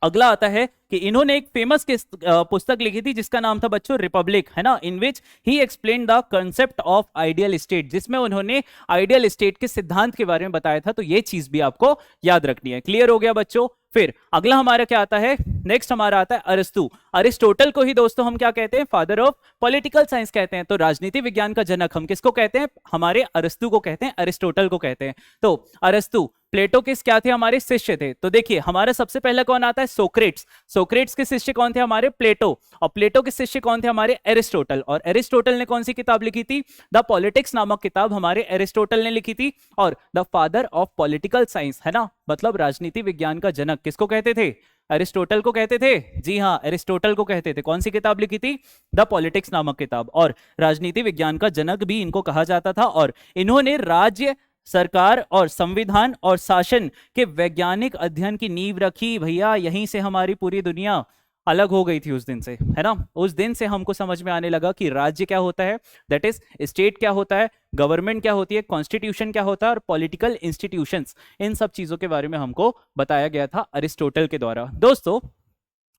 अगला आता है कि इन्होंने एक फेमस पुस्तक लिखी थी जिसका नाम था बच्चों रिपब्लिक, है ना, in which he explain the concept of ideal state, जिसमें उन्होंने आइडियल स्टेट के सिद्धांत के बारे में बताया था। तो ये चीज भी आपको याद रखनी है। क्लियर हो गया बच्चों? फिर अगला हमारा क्या आता है? नेक्स्ट हमारा आता है अरिस्तु। अरिस्टोटल को ही दोस्तों हम क्या कहते हैं? फादर ऑफ पॉलिटिकल साइंस कहते हैं। तो राजनीति विज्ञान का जनक हम किसको कहते हैं? हमारे अरिस्तु को कहते हैं, अरिस्टोटल को कहते हैं। तो अरिस्तु, प्लेटो के क्या थे? हमारे शिष्य थे। तो देखिए हमारा सबसे पहला कौन आता है? सोक्रेट्स। सोक्रेट्स के शिष्य कौन थे? हमारे प्लेटो। और प्लेटो के शिष्य कौन थे? हमारे एरिस्टोटल। और एरिस्टोटल ने कौन सी किताब लिखी थी? द पॉलिटिक्स नामक किताब हमारे एरिस्टोटल ने लिखी थी। और the father of political science, है ना, मतलब राजनीति विज्ञान का जनक किसको कहते थे? एरिस्टोटल को कहते थे। जी हाँ, एरिस्टोटल को कहते थे। कौन सी किताब लिखी थी? द पॉलिटिक्स नामक किताब। और राजनीति विज्ञान का जनक भी इनको कहा जाता था। और इन्होंने राज्य, सरकार और संविधान और शासन के वैज्ञानिक अध्ययन की नींव रखी। भैया यहीं से हमारी पूरी दुनिया अलग हो गई थी उस दिन से, है ना। उस दिन से हमको समझ में आने लगा कि राज्य क्या होता है, दैट इज स्टेट क्या होता है, गवर्नमेंट क्या होती है, कॉन्स्टिट्यूशन क्या होता है, और पॉलिटिकल इंस्टीट्यूशंस, इन सब चीजों के बारे में हमको बताया गया था अरिस्टोटल के द्वारा। दोस्तों,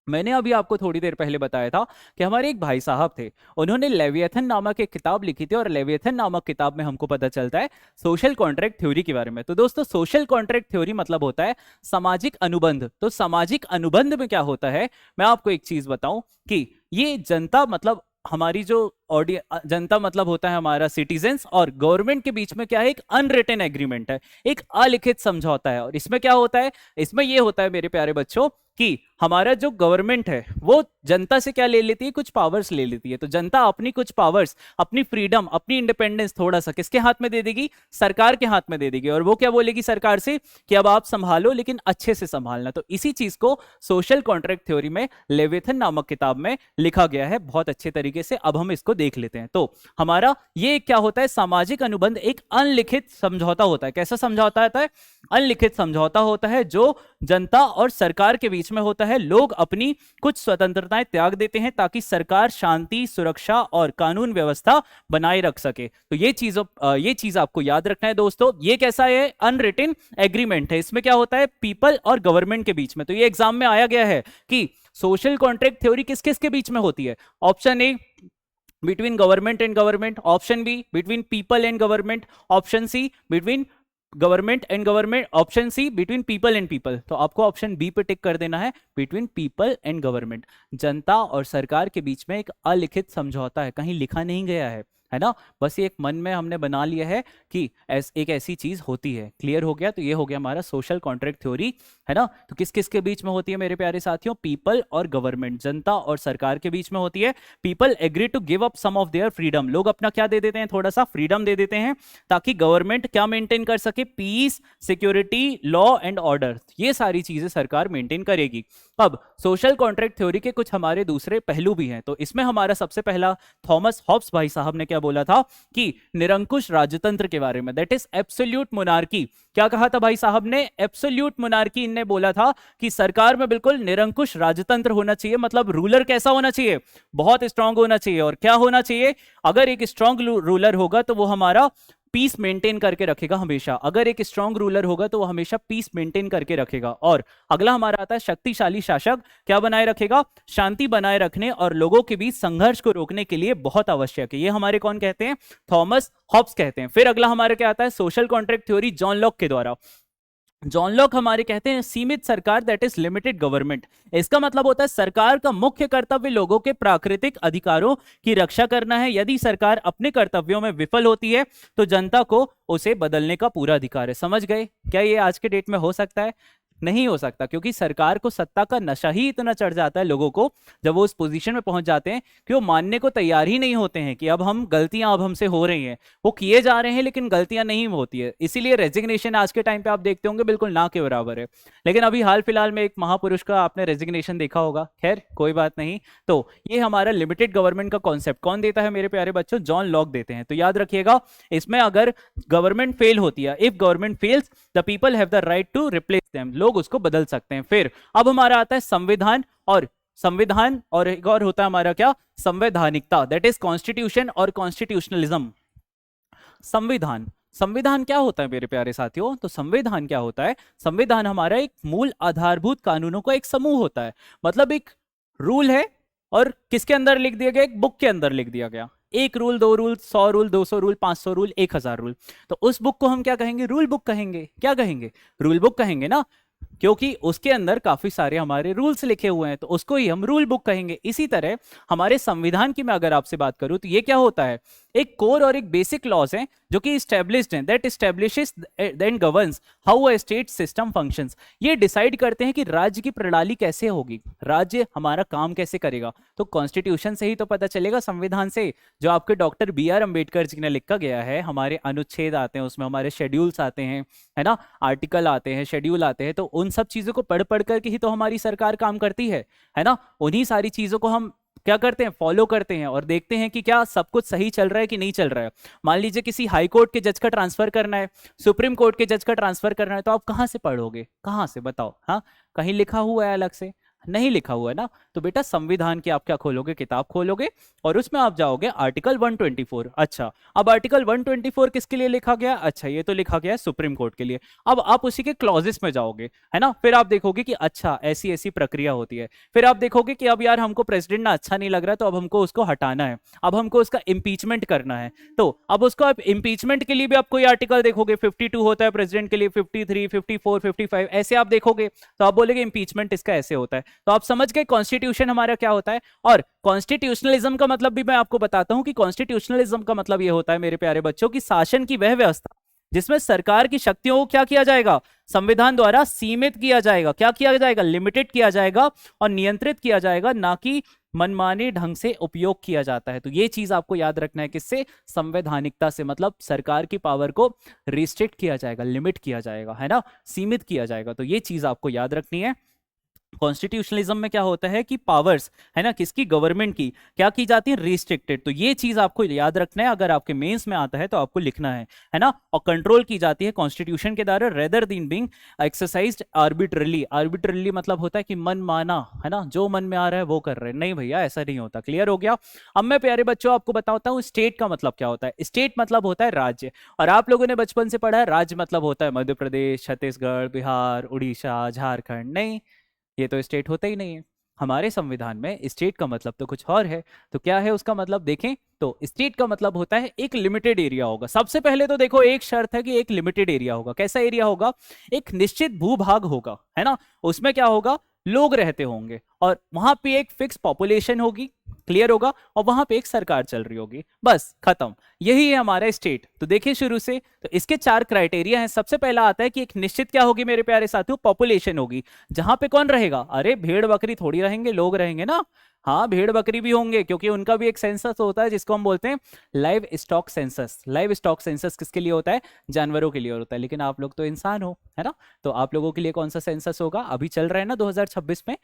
मैंने अभी आपको थोड़ी देर पहले बताया था कि हमारे एक भाई साहब थे, उन्होंने लेविएथन नामक एक किताब लिखी थी, और लेविएथन नामक किताब में हमको पता चलता है सोशल कॉन्ट्रैक्ट थ्योरी के बारे में। तो दोस्तों, सोशल कॉन्ट्रैक्ट थ्योरी मतलब होता है सामाजिक अनुबंध। तो सामाजिक अनुबंध में क्या होता है, मैं आपको एक चीज बताऊं कि ये जनता मतलब हमारी जो जनता मतलब होता है हमारा सिटीजन्स, और गवर्नमेंट के बीच में क्या है, एक अनरिटन एग्रीमेंट है, एक अलिखित समझौता है। और इसमें क्या होता है, इसमें ये होता है मेरे प्यारे बच्चों कि हमारा जो गवर्नमेंट है वो जनता से क्या ले लेती है, कुछ पावर्स ले लेती है। तो जनता अपनी कुछ पावर्स, अपनी फ्रीडम, अपनी इंडिपेंडेंस थोड़ा सा किसके हाथ में दे देगी, सरकार के हाथ में दे देगी। और वो क्या बोलेगी सरकार से कि अब आप संभालो, लेकिन अच्छे से संभालना। तो इसी चीज को सोशल कॉन्ट्रैक्ट थ्योरी में लेविएथन नामक किताब में लिखा गया है बहुत अच्छे तरीके से। अब हम इसको देख लेते हैं। तो हमारा ये क्या होता है, सामाजिक अनुबंध एक अनलिखित समझौता होता है। कैसा समझौता होता है, अनलिखित समझौता होता है, जो जनता और सरकार के बीच में होता है। लोग अपनी कुछ स्वतंत्रताएं त्याग देते हैं ताकि सरकार शांति, सुरक्षा और कानून व्यवस्था बनाए रख सके। तो ये चीज आपको याद रखना है दोस्तों। ये कैसा है, अनरिटन एग्रीमेंट है। इसमें क्या होता है, पीपल और गवर्नमेंट के बीच में। तो ये एग्जाम में आया गया है कि सोशल कॉन्ट्रैक्ट थ्योरी किस किस के बीच में होती है। Option A, between government and government. Option B, between people and government. Option C, between government and government. Option C, between people and people. तो आपको ऑप्शन बी पे टिक कर देना है, बिटवीन पीपल एंड गवर्नमेंट। जनता और सरकार के बीच में एक अलिखित समझौता है, कहीं लिखा नहीं गया है ना। बस ये एक मन में हमने बना लिया है कि एक ऐसी चीज होती है। क्लियर हो गया। तो ये हो गया हमारा सोशल कॉन्ट्रैक्ट थ्योरी, है ना। तो किस किस के बीच में होती है मेरे प्यारे साथियों, पीपल और गवर्नमेंट, जनता और सरकार के बीच में होती है। People agree to give up some of their freedom, लोग अपना क्या दे देते हैं, थोड़ा सा फ्रीडम दे देते हैं, ताकि गवर्नमेंट क्या मेंटेन कर सके, peace, security, law and order. ये सारी चीजें सरकार मेंटेन करेगी। अब सोशल कॉन्ट्रैक्ट थ्योरी के कुछ हमारे दूसरे पहलू भी हैं। तो इसमें हमारा सबसे पहला थॉमस हॉब्स भाई साहब ने क्या बोला था कि निरंकुश राजतंत्र के बारे में, दैट इज एब्सोल्यूट मोनार्की। क्या कहा था भाई साहब ने, एब्सोल्यूट मोनार्की। इनने बोला था कि सरकार में बिल्कुल निरंकुश राजतंत्र होना चाहिए। मतलब रूलर कैसा होना चाहिए, बहुत स्ट्रांग होना चाहिए। और क्या होना चाहिए, अगर एक स्ट्रांग रूलर होगा तो वो हमारा पीस मेंटेन करके रखेगा हमेशा। अगर एक स्ट्रांग रूलर होगा तो वो हमेशा पीस मेंटेन करके रखेगा। और अगला हमारा आता है शक्तिशाली शासक क्या बनाए रखेगा, शांति बनाए रखने और लोगों के बीच संघर्ष को रोकने के लिए बहुत आवश्यक है। ये हमारे कौन कहते हैं, थॉमस हॉब्स कहते हैं। फिर अगला हमारे क्या आता है, social contract theory John Locke के द्वारा। जॉन लॉक हमारे कहते हैं सीमित सरकार, दैट इज लिमिटेड गवर्नमेंट। इसका मतलब होता है सरकार का मुख्य कर्तव्य लोगों के प्राकृतिक अधिकारों की रक्षा करना है। यदि सरकार अपने कर्तव्यों में विफल होती है तो जनता को उसे बदलने का पूरा अधिकार है। समझ गए। क्या ये आज के डेट में हो सकता है, नहीं हो सकता, क्योंकि सरकार को सत्ता का नशा ही इतना चढ़ जाता है लोगों को, जब वो उस पोजीशन में पहुंच जाते हैं कि वो मानने को तैयार ही नहीं होते हैं कि अब हम गलतियां अब हमसे हो रही हैं। वो किए जा रहे हैं लेकिन गलतियां नहीं होती है। इसीलिए रेजिग्नेशन आज के टाइम पे आप देखते होंगे बिल्कुल ना के बराबर है। लेकिन अभी हाल फिलहाल में एक महापुरुष का आपने रेजिग्नेशन देखा होगा, खैर कोई बात नहीं। तो ये हमारा लिमिटेड गवर्नमेंट का कॉन्सेप्ट कौन देता है मेरे प्यारे बच्चों, जॉन लॉक देते हैं। तो याद रखिएगा, इसमें अगर गवर्नमेंट फेल होती है, if government fails the people have the right to replace them, लोग उसको बदल सकते हैं। फिर अब हमारा आता है संविधान, और एक और होता है हमारा क्या, संवैधानिकता, दैट इज कॉन्स्टिट्यूशन और कॉन्स्टिट्यूशनलिज्म। संविधान क्या होता है मेरे प्यारे साथियों, तो संविधान क्या होता है, संविधान हमारा एक मूल आधारभूत कानूनों का एक समूह होता है। मतलब एक रूल है और किसके अंदर लिख दिया गया, एक बुक के अंदर लिख दिया गया। एक रूल, दो rule, 100 rule, 200 rule, 500 rule, 1000 rule. तो उस बुक को हम क्या कहेंगे, रूल बुक कहेंगे। क्या कहेंगे, रूल बुक कहेंगे ना, क्योंकि उसके अंदर काफी सारे हमारे रूल्स लिखे हुए हैं, तो उसको ही हम रूल बुक कहेंगे। इसी तरह हमारे संविधान की मैं अगर आपसे बात करूं तो ये क्या होता है, एक कोर और एक बेसिक लॉज हैं जो कि एस्टैब्लिश्ड हैं, that establishes then governs how a state system functions. ये डिसाइड करते हैं कि राज्य की प्रणाली कैसे होगी, राज्य हमारा काम कैसे करेगा। तो कॉन्स्टिट्यूशन से ही तो पता चलेगा, संविधान से, जो आपके डॉक्टर BR अम्बेडकर जी ने लिखा गया है। हमारे अनुच्छेद आते हैं उसमें, हमारे शेड्यूल्स आते हैं, है ना, आर्टिकल आते हैं, शेड्यूल आते हैं। तो उन सब चीजों को पढ़ पढ़ करके ही तो हमारी सरकार काम करती है ना। उन्हीं सारी चीजों को हम क्या करते हैं, फॉलो करते हैं और देखते हैं कि क्या सब कुछ सही चल रहा है कि नहीं चल रहा है। मान लीजिए किसी हाई कोर्ट के जज का ट्रांसफर करना है, सुप्रीम कोर्ट के जज का ट्रांसफर करना है, तो आप कहां से पढ़ोगे, कहां से बताओ, हाँ, कहीं लिखा हुआ है अलग से, नहीं लिखा हुआ है ना, तो बेटा संविधान की आप क्या खोलोगे, किताब खोलोगे और उसमें आप जाओगे आर्टिकल 124। अच्छा, अब आर्टिकल 124 किसके लिए लिखा गया, अच्छा ये तो लिखा गया है सुप्रीम कोर्ट के लिए। अब आप उसी के क्लॉजेस में जाओगे, है ना, फिर आप देखोगे कि अच्छा ऐसी ऐसी प्रक्रिया होती है। फिर आप देखोगे कि अब यार हमको प्रेसिडेंट ना अच्छा नहीं लग रहा है, तो अब हमको उसको हटाना है, अब हमको उसका इम्पीचमेंट करना है। तो अब उसको आप इम्पीचमेंट के लिए भी आप कोई आर्टिकल देखोगे, 52 होता है प्रेसिडेंट के लिए, 53, 54, 55 ऐसे आप देखोगे, तो आप बोलेगे इम्पीचमेंट इसका ऐसे होता है। तो आप समझ गए कॉन्स्टिट्यूशन हमारा क्या होता है। और कॉन्स्टिट्यूशनलिज्म का मतलब भी मैं आपको बताता हूं कि कॉन्स्टिट्यूशनलिज्म का मतलब ये होता है मेरे प्यारे बच्चों की शासन की वह व्यवस्था जिसमें सरकार की शक्तियों को क्या किया जाएगा, संविधान द्वारा सीमित किया जाएगा, क्या किया जाएगा, लिमिटेड किया जाएगा और नियंत्रित किया जाएगा, ना कि मनमाने ढंग से उपयोग किया जाता है। तो ये चीज आपको याद रखना है, किससे, संवैधानिकता से, मतलब सरकार की पावर को रिस्ट्रिक्ट किया जाएगा, लिमिट किया जाएगा, है ना, सीमित किया जाएगा। तो ये चीज आपको याद रखनी है। कॉन्स्टिट्यूशनलिज्म में क्या होता है कि पावर्स, है ना, किसकी, गवर्नमेंट की, क्या की जाती है, रिस्ट्रिक्टेड। तो ये चीज आपको याद रखना है, अगर आपके मेंस में आता है तो आपको लिखना है ना। और कंट्रोल की जाती है कॉन्स्टिट्यूशन के द्वारा, rather than being exercised arbitrarily. Arbitrarily मतलब होता है कि मन माना, है ना, जो मन में आ रहा है वो कर रहे हैं, नहीं भैया ऐसा नहीं होता। क्लियर हो गया। अब मैं प्यारे बच्चों आपको बताता हूँ स्टेट का मतलब क्या होता है। स्टेट मतलब होता है राज्य, और आप लोगों ने बचपन से पढ़ा है राज्य मतलब होता है मध्य प्रदेश, छत्तीसगढ़, बिहार, उड़ीसा, झारखंड। नहीं, ये तो स्टेट होता ही नहीं है। हमारे संविधान में स्टेट का मतलब तो कुछ और है। तो क्या है उसका मतलब, देखें तो स्टेट का मतलब होता है एक लिमिटेड एरिया होगा। सबसे पहले तो देखो एक शर्त है कि एक लिमिटेड एरिया होगा। कैसा एरिया होगा, एक निश्चित भूभाग होगा, है ना, उसमें क्या होगा, लोग रहते होंगे और वहां पे एक फिक्स पॉपुलेशन होगी। क्लियर होगा, और वहां पे एक सरकार चल रही होगी, बस खत्म। यही है हमारा स्टेट। तो देखिए शुरू से, तो इसके 4 क्राइटेरिया हैं। सबसे पहला आता है कि एक निश्चित क्या होगी मेरे प्यारे साथियों, पॉपुलेशन होगी। जहां पे कौन रहेगा, अरे भेड़ बकरी थोड़ी रहेंगे, लोग रहेंगे ना। हाँ, भेड़ बकरी भी होंगे, क्योंकि उनका भी एक सेंसस होता है जिसको हम बोलते हैं live stock census. Live stock census किसके लिए होता है, जानवरों के लिए होता है, लेकिन आप लोग तो इंसान हो, है ना। तो आप लोगों के लिए कौन सा सेंसस होगा, अभी चल रहा है ना 2026 में,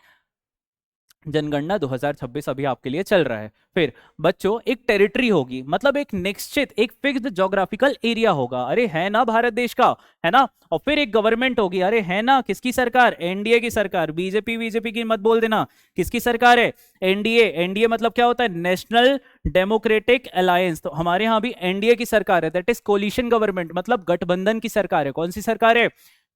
जनगणना 2026 अभी आपके लिए चल रहा है। फिर बच्चों एक टेरिटरी होगी, मतलब एक निश्चित, एक फिक्स्ड ज्योग्राफिकल एरिया होगा, अरे है ना भारत देश का, है ना। और फिर एक गवर्नमेंट होगी, अरे है ना, किसकी सरकार, एनडीए की सरकार। बीजेपी बीजेपी की मत बोल देना, किसकी सरकार है, एनडीए। एनडीए मतलब क्या होता है, नेशनल डेमोक्रेटिक अलायंस। तो हमारे यहाँ भी एनडीए की सरकार है, दैट इज कोलिशन गवर्नमेंट, मतलब गठबंधन की सरकार है। कौन सी सरकार है,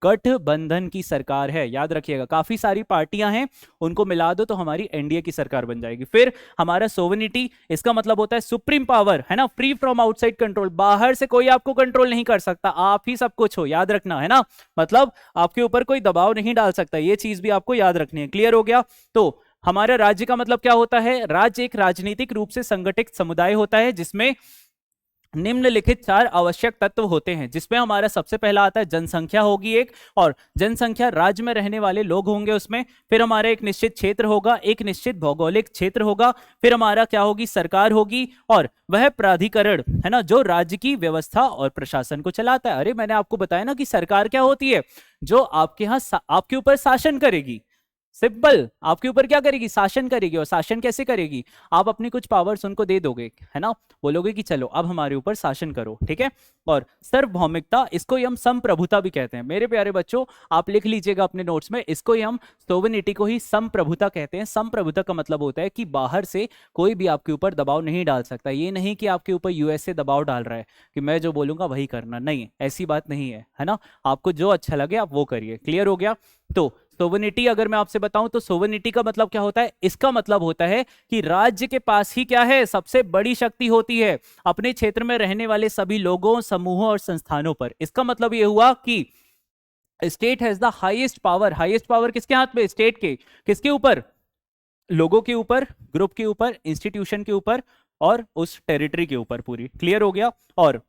गठबंधन की सरकार है, याद रखिएगा। काफी सारी पार्टियां हैं, उनको मिला दो तो हमारी एनडीए की सरकार बन जाएगी। फिर हमारा सोवरेनिटी, इसका मतलब होता है सुप्रीम पावर, है ना, फ्री फ्रॉम आउटसाइड कंट्रोल, बाहर से कोई आपको कंट्रोल नहीं कर सकता, आप ही सब कुछ हो, याद रखना, है ना। मतलब आपके ऊपर कोई दबाव नहीं डाल सकता, ये चीज भी आपको याद रखनी है। क्लियर हो गया। तो हमारा राज्य का मतलब क्या होता है, राज्य एक राजनीतिक रूप से संगठित समुदाय होता है जिसमें निम्नलिखित 4 आवश्यक तत्व होते हैं, जिसमें हमारा सबसे पहला आता है जनसंख्या होगी एक, और जनसंख्या राज्य में रहने वाले लोग होंगे उसमें। फिर हमारा एक निश्चित क्षेत्र होगा, एक निश्चित भौगोलिक क्षेत्र होगा। फिर हमारा क्या होगी, सरकार होगी, और वह प्राधिकरण, है ना, जो राज्य की व्यवस्था और प्रशासन को चलाता है। अरे मैंने आपको बताया ना कि सरकार क्या होती है, जो आपके यहाँ आपके ऊपर शासन करेगी। सिंपल, आपके ऊपर क्या करेगी, शासन करेगी। और शासन कैसे करेगी, आप अपनी कुछ पावर्स उनको दे दोगे, है ना, बोलोगे कि चलो अब हमारे ऊपर शासन करो, ठीक है। और सार्वभौमिकता, इसको ही हम संप्रभुता भी कहते हैं। मेरे प्यारे बच्चों आप लिख लीजिएगा अपने नोट्स में, इसको ही हम सोवेनिटी को ही संप्रभुता कहते हैं। संप्रभुता का मतलब होता है कि बाहर से कोई भी आपके ऊपर दबाव नहीं डाल सकता। ये नहीं कि आपके ऊपर यूएसए दबाव डाल रहा है कि मैं जो बोलूंगा वही करना, नहीं, ऐसी बात नहीं है ना। आपको जो अच्छा लगे आप वो करिए। क्लियर हो गया। तो सोवेनिटी अगर मैं आपसे बताऊं तो सोवेनिटी का मतलब क्या होता है, इसका मतलब होता है कि राज्य के पास ही क्या है, सबसे बड़ी शक्ति होती है अपने क्षेत्र में रहने वाले सभी लोगों, समूहों और संस्थानों पर। इसका मतलब यह हुआ कि state has the highest power. Highest power किसके हाथ में, स्टेट के, किसके ऊपर, लोगों के ऊपर, ग्रुप के ऊपर, इंस्टीट्यूशन के ऊपर और उस टेरिटरी के ऊपर पूरी। क्लियर हो गया। और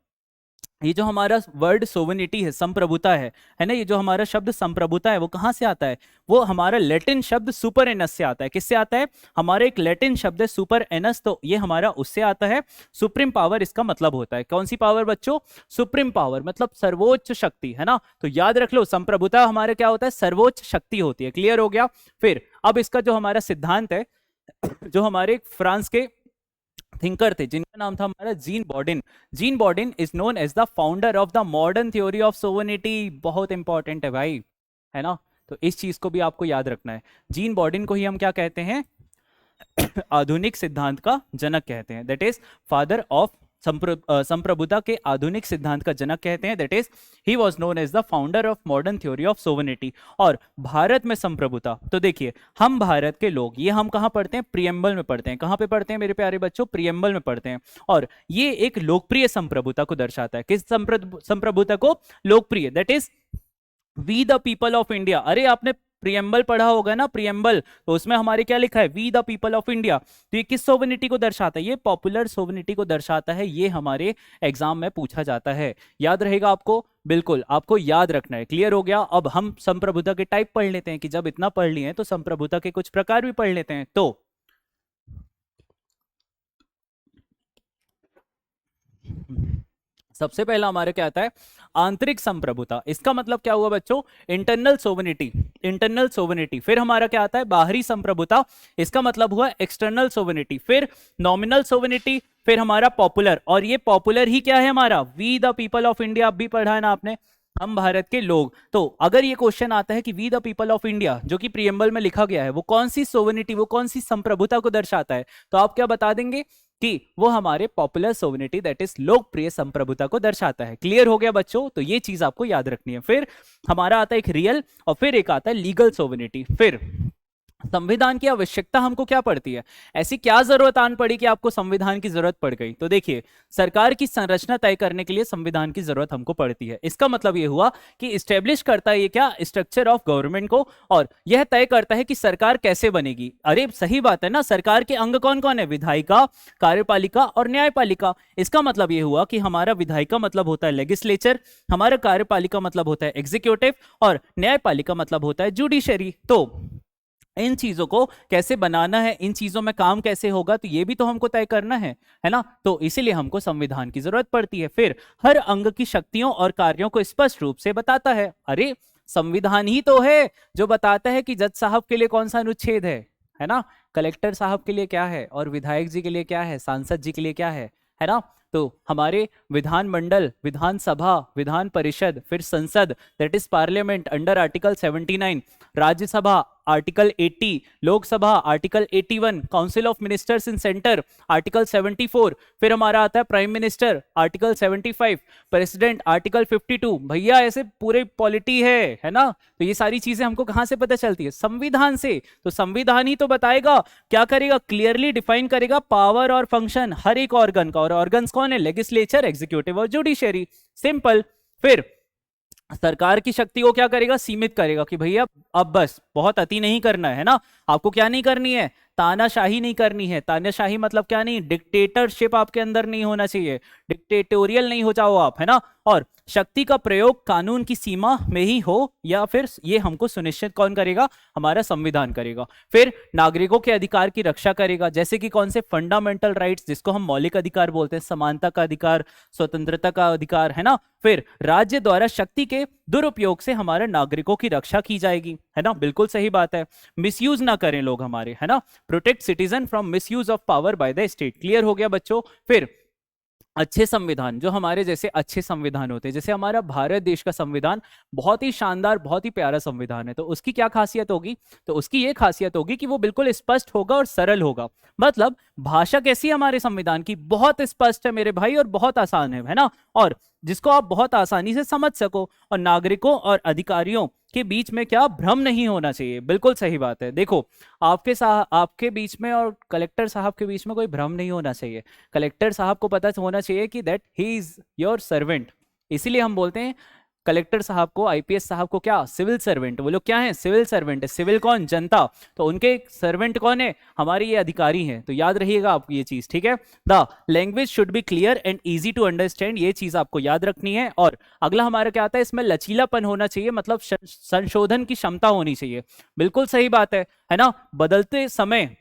ये जो हमारा वर्ड सोवेनिटी है, संप्रभुता है ना, ये जो हमारा शब्द संप्रभुता है वो कहां से आता है, वो हमारा लैटिन शब्द सुपर एनस से आता है। किससे आता है, हमारा एक लैटिन शब्द है सुपर एनस, तो ये हमारा उससे आता है। सुप्रीम पावर इसका मतलब होता है, कौन सी पावर बच्चों, सुप्रीम पावर, मतलब सर्वोच्च शक्ति, है ना। तो याद रख लो, संप्रभुता हमारे क्या होता है, सर्वोच्च शक्ति होती है। क्लियर हो गया। फिर अब इसका जो हमारा सिद्धांत है, जो हमारे फ्रांस के थिंकर थे जिनका नाम था हमारा Jean Bodin. Jean Bodin is known as the founder of the modern theory of sovereignty. बहुत इंपॉर्टेंट है भाई, है ना। तो तो इस चीज को भी आपको याद रखना है। जीन बॉर्डन को ही हम क्या कहते हैं? आधुनिक सिद्धांत का जनक कहते हैं, दैट इज फादर ऑफ संप्रभुता के आधुनिक सिद्धांत का जनक कहते हैं, that is he was known as the founder of modern theory of sovereignty. और भारत में संप्रभुता, तो देखिए हम भारत के लोग, ये हम कहां पढ़ते हैं? प्रियम्बल में पढ़ते हैं। कहां पे पढ़ते हैं मेरे प्यारे बच्चों? प्रियम्बल में पढ़ते हैं। और ये एक लोकप्रिय संप्रभुता को दर्शाता है। किस संप्रभुता को? लोकप्रिय, that is we the people of India. अरे आपने प्रियम्बल पढ़ा होगा ना, प्रियम्बल, तो उसमें हमारे क्या लिखा है? We the people of India. तो ये किस सोवर्निटी को दर्शाता है? ये पॉपुलर सोवर्निटी को दर्शाता है। ये हमारे एग्जाम में पूछा जाता है, याद रहेगा आपको? बिल्कुल आपको याद रखना है। क्लियर हो गया? अब हम संप्रभुता के टाइप पढ़ लेते हैं कि जब इतना पढ़ लिए हैं तो संप्रभुता के कुछ प्रकार भी पढ़ लेते हैं। तो सबसे पहला हमारे क्या आता है? आंतरिक संप्रभुता। इसका मतलब क्या हुआ बच्चों? Internal sovereignty, internal sovereignty. फिर हमारा क्या आता है? बाहरी संप्रभुता। इसका मतलब हुआ एक्सटर्नल सोवर्निटी। फिर नॉमिनल सोवर्निटी। फिर हमारा पॉपुलर, और ये पॉपुलर ही क्या है हमारा? We the people of India. अब भी पढ़ा है ना आपने, हम भारत के लोग। तो अगर ये क्वेश्चन आता है कि we the people of India जो कि प्रियम्बल में लिखा गया है, वो कौन सी सोवर्निटी, वो कौन सी संप्रभुता को दर्शाता है, तो आप क्या बता देंगे कि वो हमारे पॉपुलर सोवर्निटी, दैट इज लोकप्रिय संप्रभुता को दर्शाता है। क्लियर हो गया बच्चों? तो ये चीज आपको याद रखनी है। फिर हमारा आता है एक रियल, और फिर एक आता है लीगल सोवर्निटी। फिर संविधान की आवश्यकता हमको क्या पड़ती है? ऐसी क्या जरूरत आन पड़ी कि आपको संविधान की जरूरत पड़ गई? तो देखिए, सरकार की संरचना तय करने के लिए संविधान की जरूरत हमको पड़ती है। इसका मतलब यह हुआ कि इस्टेब्लिश करता है ये क्या? स्ट्रक्चर ऑफ गवर्नमेंट को, और यह तय करता है कि सरकार कैसे बनेगी। अरे सही बात है ना, सरकार के अंग कौन कौन है? विधायिका, कार्यपालिका और न्यायपालिका। इसका मतलब यह हुआ कि हमारा विधायिका मतलब होता है लेजिस्लेचर, हमारा कार्यपालिका मतलब होता है एग्जीक्यूटिव, और न्यायपालिका मतलब होता है जुडिशरी। तो इन चीजों को कैसे बनाना है, इन चीजों में काम कैसे होगा, तो ये भी तो हमको तय करना है ना? तो इसीलिए हमको संविधान की जरूरत पड़ती है। फिर हर अंग की शक्तियों और कार्यों को स्पष्ट रूप से बताता है। अरे संविधान ही तो है जो बताता है कि जज साहब के लिए कौन सा अनुच्छेद है ना? कलेक्टर साहब के लिए क्या है, और विधायक जी के लिए क्या है, सांसद जी के लिए क्या है ना? तो हमारे विधानमंडल, विधानसभा, विधान परिषद, फिर संसद, that is parliament under article 79, Rajya Sabha article 80, Lok Sabha article 81, council of ministers in centre article 74, फिर हमारा आता है prime minister article 75, president article 52। भैया ऐसे पूरे पॉलिटी है ना? तो ये सारी चीजें हमको कहां से पता चलती है? संविधान से। तो संविधान ही तो बताएगा, क्या करेगा? क्लियरली डिफाइन करेगा पावर और फंक्शन हर एक ऑर्गन का, और ऑर्गन्स कौन है? लेजिस्लेचर, एग्जीक्यूटिव और जुडिशरी। सिंपल। फिर सरकार की शक्ति को क्या करेगा? सीमित करेगा कि भैया अब बस, बहुत अति नहीं करना है ना? आपको क्या नहीं करनी है? तानाशाही नहीं करनी है। तानाशाही मतलब क्या? नहीं, डिक्टेटरशिप आपके अंदर नहीं होना चाहिए, डिक्टेटोरियल नहीं हो जाओ आप, है ना? और शक्ति का प्रयोग कानून की सीमा में ही हो, या फिर ये हमको सुनिश्चित कौन करेगा? हमारा संविधान करेगा। फिर नागरिकों के अधिकार की रक्षा करेगा, जैसे कि कौन से? फंडामेंटल राइट्स, जिसको हम मौलिक अधिकार बोलते हैं, समानता का अधिकार, स्वतंत्रता का अधिकार, है ना? फिर राज्य द्वारा शक्ति के दुरुपयोग से हमारे नागरिकों की रक्षा की जाएगी, है ना? बिल्कुल सही बात है। मिसयूज ना करें लोग हमारे, है ना? Protect citizen from misuse of power by the state. Clear हो गया बच्चों? फिर अच्छे संविधान, जो हमारे जैसे अच्छे संविधान होते हैं, जैसे हमारा भारत देश का संविधान बहुत ही शानदार, बहुत ही प्यारा संविधान है, तो उसकी क्या खासियत होगी? तो उसकी ये खासियत होगी कि वो बिल्कुल स्पष्ट होगा और सरल होगा। मतलब भाषा कैसी है हमारे संविधान की? बहुत स्पष्ट है मेरे भाई, और बहुत आसान है ना? और जिसको आप बहुत आसानी से समझ सको, और नागरिकों और अधिकारियों के बीच में क्या? भ्रम नहीं होना चाहिए। बिल्कुल सही बात है। देखो, आपके बीच में और कलेक्टर साहब के बीच में कोई भ्रम नहीं होना चाहिए। कलेक्टर साहब को पता होना चाहिए कि that he is your servant. इसीलिए हम बोलते हैं कलेक्टर साहब को, आईपीएस साहब को क्या? Civil servant. वो लोग क्या हैं? सिविल सर्वेंट है। सिविल कौन? जनता। तो उनके सर्वेंट कौन है? हमारे ये अधिकारी हैं। तो याद रहिएगा आपको ये चीज, ठीक है? The language should be clear and easy to understand, ये चीज आपको याद रखनी है। और अगला हमारा क्या आता है? इसमें लचीलापन होना चाहिए, मतलब संशोधन की क्षमता होनी चाहिए। बिल्कुल सही बात है ना? बदलते समय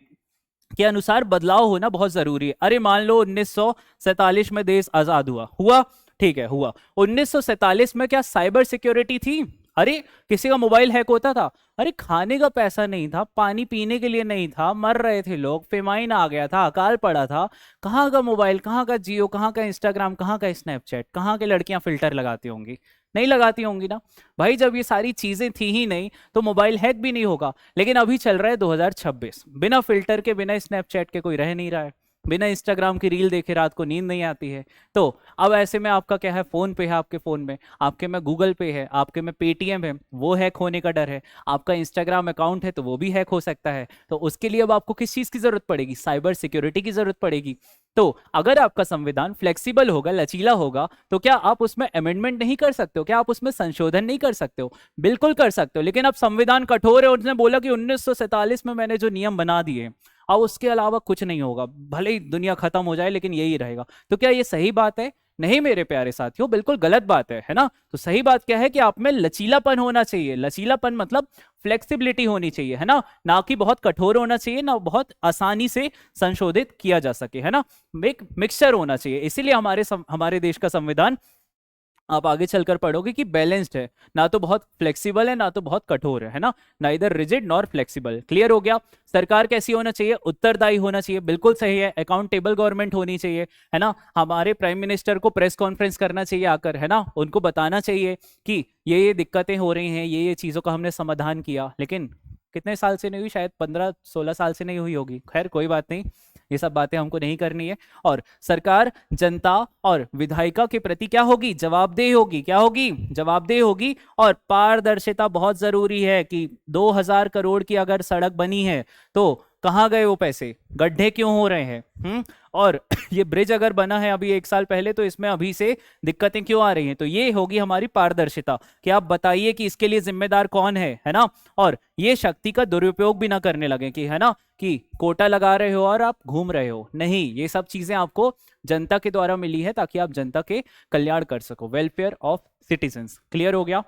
के अनुसार बदलाव होना बहुत जरूरी है। अरे मान लो 1947 में देश आजाद हुआ, ठीक है, हुआ। 1947 में क्या साइबर सिक्योरिटी थी? अरे किसी का मोबाइल हैक होता था? अरे खाने का पैसा नहीं था, पानी पीने के लिए नहीं था, मर रहे थे लोग, फेमाइन आ गया था, अकाल पड़ा था। कहाँ का मोबाइल, कहाँ का जियो, कहाँ का इंस्टाग्राम, कहाँ का स्नैपचैट, कहाँ के लड़कियां फिल्टर लगाती होंगी? नहीं लगाती होंगी ना भाई। जब ये सारी चीजें थी ही नहीं तो मोबाइल हैक भी नहीं होगा। लेकिन अभी चल रहा है 2026, बिना फिल्टर के, बिना स्नैपचैट के कोई रह नहीं रहा है, बिना इंस्टाग्राम की रील देखे रात को नींद नहीं आती है। तो अब ऐसे में आपका क्या है, फोन पे है, आपके फोन में आपके में गूगल पे है, आपके में पेटीएम है, वो हैक होने का डर है। आपका इंस्टाग्राम अकाउंट है तो वो भी हैक हो सकता है। तो उसके लिए अब आपको किस चीज की जरूरत पड़ेगी, साइबर सिक्योरिटी की जरूरत पड़ेगी। तो अगर आपका संविधान फ्लेक्सिबल होगा, लचीला होगा, तो क्या आप उसमें अमेंडमेंट नहीं कर सकते हो, क्या आप उसमें संशोधन नहीं कर सकते हो? बिल्कुल कर सकते हो। लेकिन अब संविधान कठोर है और उसने बोला कि 1947 में मैंने जो नियम बना दिए, अब उसके अलावा कुछ नहीं होगा, भले ही दुनिया खत्म हो जाए लेकिन यही रहेगा। तो क्या ये सही बात है? नहीं मेरे प्यारे साथियों, बिल्कुल गलत बात है ना। तो सही बात क्या है कि आप में लचीलापन होना चाहिए। लचीलापन मतलब फ्लेक्सिबिलिटी होनी चाहिए, है ना कि बहुत कठोर होना चाहिए, ना बहुत आसानी से संशोधित किया जा सके, है ना। एक मिक्सचर होना चाहिए। इसीलिए हमारे देश का संविधान, आप आगे चलकर पढ़ोगे कि बैलेंस्ड है, ना तो बहुत फ्लेक्सिबल है ना तो बहुत कठोर है ना, ना इधर रिजिड नॉर फ्लेक्सिबल। क्लियर हो गया। सरकार कैसी होना चाहिए? उत्तरदायी होना चाहिए, बिल्कुल सही है। अकाउंटेबल गवर्नमेंट होनी चाहिए, है ना। हमारे प्राइम मिनिस्टर को प्रेस कॉन्फ्रेंस करना चाहिए आकर, है ना, उनको बताना चाहिए कि ये दिक्कतें हो रही हैं, ये चीजों का हमने समाधान किया। लेकिन कितने साल से नहीं हुई, शायद 15-16 साल से नहीं हुई होगी। खैर कोई बात नहीं, ये सब बातें हमको नहीं करनी है। और सरकार जनता और विधायिका के प्रति क्या होगी? जवाबदेह होगी। क्या होगी? जवाबदेह होगी। और पारदर्शिता बहुत जरूरी है कि 2000 करोड़ की अगर सड़क बनी है तो कहाँ गए वो पैसे, गड्ढे क्यों हो रहे हैं? और ये ब्रिज अगर बना है अभी 1 साल पहले तो इसमें अभी से दिक्कतें क्यों आ रही हैं? तो ये होगी हमारी पारदर्शिता कि आप बताइए कि इसके लिए जिम्मेदार कौन है ना। और ये शक्ति का दुरुपयोग भी ना करने लगे कि, है ना, कि कोटा लगा रहे हो और आप घूम रहे हो। नहीं, ये सब चीजें आपको जनता के द्वारा मिली है ताकि आप जनता के कल्याण कर सको, वेलफेयर ऑफ सिटीजन्स। क्लियर हो गया।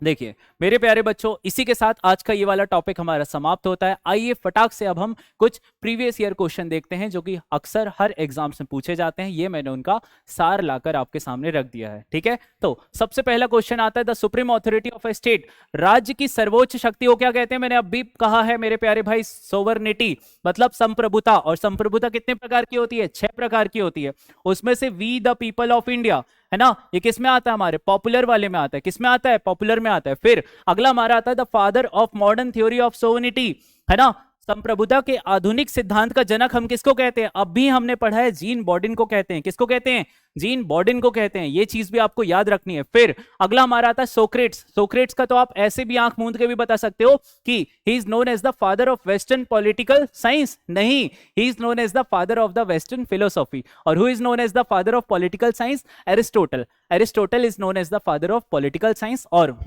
देखिए मेरे प्यारे बच्चों, इसी के साथ आज का ये वाला टॉपिक हमारा समाप्त होता है। आइए फटाक से अब हम कुछ प्रीवियस ईयर क्वेश्चन देखते हैं जो कि अक्सर हर एग्जाम में पूछे जाते हैं। ये मैंने उनका सार लाकर आपके सामने रख दिया है, ठीक है। तो सबसे पहला क्वेश्चन आता है, the supreme authority of A state, राज्य की सर्वोच्च शक्ति को क्या कहते हैं? मैंने अब भी कहा है मेरे प्यारे भाई, सोवर्निटी मतलब संप्रभुता। और संप्रभुता कितने प्रकार की होती है? 6 प्रकार की होती है। उसमें से we the people of India, है ना, ये किस में आता है? हमारे पॉपुलर वाले में आता है। किस में आता है? पॉपुलर में आता है। फिर अगला हमारा आता है the father of modern theory of sovereignty, है ना, संप्रभुता के आधुनिक सिद्धांत का जनक हम किसको कहते हैं? अब भी हमने पढ़ा है, जीन बॉर्डिन को कहते हैं। किसको कहते हैं? जीन बॉर्डिन को कहते हैं। ये चीज भी आपको याद रखनी है। फिर अगला हमारा आता है सोक्रेट्स। सोक्रेट्स का तो आप ऐसे भी आंख मूंद के भी बता सकते हो कि he is known as the father of western political science. नहीं, he is known as the father of the western philosophy. और who is known as the father of political science? Aristotle. Aristotle is known as the father of political science. और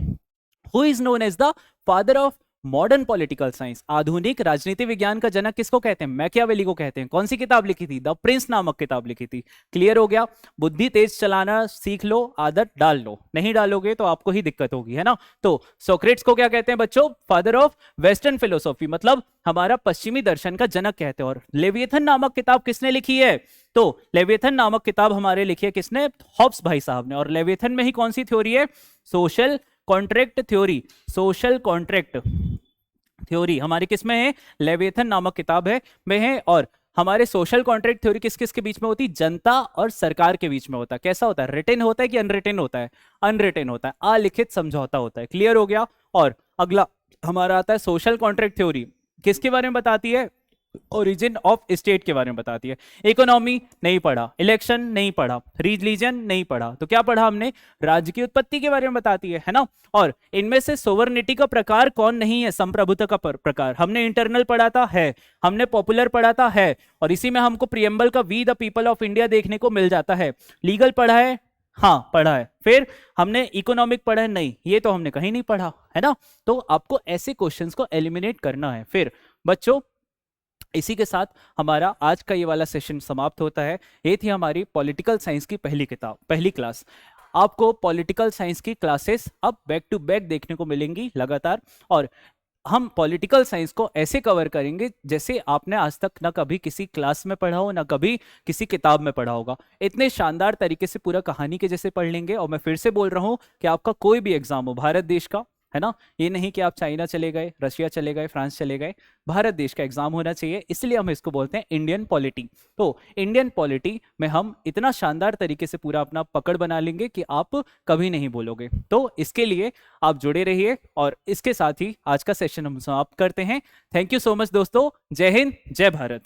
who is known as the father of modern political science? आधुनिक राजनीति विज्ञान का जनक किसको कहते हैं? मैकियावेली को कहते हैं। कौन सी किताब लिखी थी? द प्रिंस नामक किताब लिखी थी। क्लियर हो गया। बुद्धि तेज चलाना सीख लो, आदत डाल लो, नहीं डालोगे तो आपको ही दिक्कत होगी, है ना। तो सोक्रेट्स को क्या कहते हैं बच्चों? फादर ऑफ वेस्टर्न फिलोसॉफी, मतलब हमारा पश्चिमी दर्शन का जनक कहते हैं। और लेविएथन नामक किताब किसने लिखी है? तो लेविएथन नामक किताब हमारे लिखी है किसने? हॉब्स भाई साहब ने। और लेविएथन में ही कौन सी थ्योरी है? Social contract theory. Social contract theory हमारी किसमें है? लेविएथन नामक किताब है में है। और हमारे सोशल कॉन्ट्रैक्ट थ्योरी किस किस के बीच में होती है? जनता और सरकार के बीच में होता है। कैसा होता है? रिटन होता है कि अनरिटन होता है? अनरिटन होता है, अलिखित समझौता होता है। क्लियर हो गया। और अगला हमारा आता है सोशल कॉन्ट्रैक्ट थ्योरी। किसके बारे में बताती है? ओरिजिन ऑफ स्टेट के बारे में बताती है। इकोनॉमी नहीं पढ़ा, इलेक्शन नहीं पढ़ा, रिलीजन नहीं पढ़ा, तो क्या पढ़ा हमने? राज्य की उत्पत्ति के बारे में बताती है ना। और इनमें से सोवर्निटी का प्रकार कौन नहीं है? संप्रभुता का प्रकार। हमने इंटरनल पढ़ा था, है। हमने पॉपुलर पढ़ा था, है। और इसी में हमको प्रियम्बल का we the people of India देखने को मिल जाता है। लीगल पढ़ा है, हाँ पढ़ा है। फिर हमने इकोनॉमिक पढ़ा है, नहीं, ये तो हमने कहीं नहीं पढ़ा, है ना। तो आपको ऐसे क्वेश्चंस को एलिमिनेट करना है। फिर बच्चों इसी के साथ हमारा आज का ये वाला सेशन समाप्त होता है। ये थी हमारी पॉलिटिकल साइंस की पहली किताब, पहली क्लास। आपको पॉलिटिकल साइंस की क्लासेस अब बैक टू बैक देखने को मिलेंगी लगातार। और हम पॉलिटिकल साइंस को ऐसे कवर करेंगे जैसे आपने आज तक ना कभी किसी क्लास में पढ़ा हो, ना कभी किसी किताब में पढ़ा होगा। इतने शानदार तरीके से पूरा कहानी के जैसे पढ़ लेंगे। और मैं फिर से बोल रहा हूं कि आपका कोई भी एग्जाम हो, भारत देश का, है ना। ये नहीं कि आप चाइना चले गए, रशिया चले गए, फ्रांस चले गए, भारत देश का एग्जाम होना चाहिए, इसलिए हम इसको बोलते हैं इंडियन पॉलिटी। तो इंडियन पॉलिटी में हम इतना शानदार तरीके से पूरा अपना पकड़ बना लेंगे कि आप कभी नहीं बोलोगे। तो इसके लिए आप जुड़े रहिए, और इसके साथ ही आज का सेशन हम समाप्त करते हैं। थैंक यू सो मच दोस्तों, जय हिंद, जय भारत।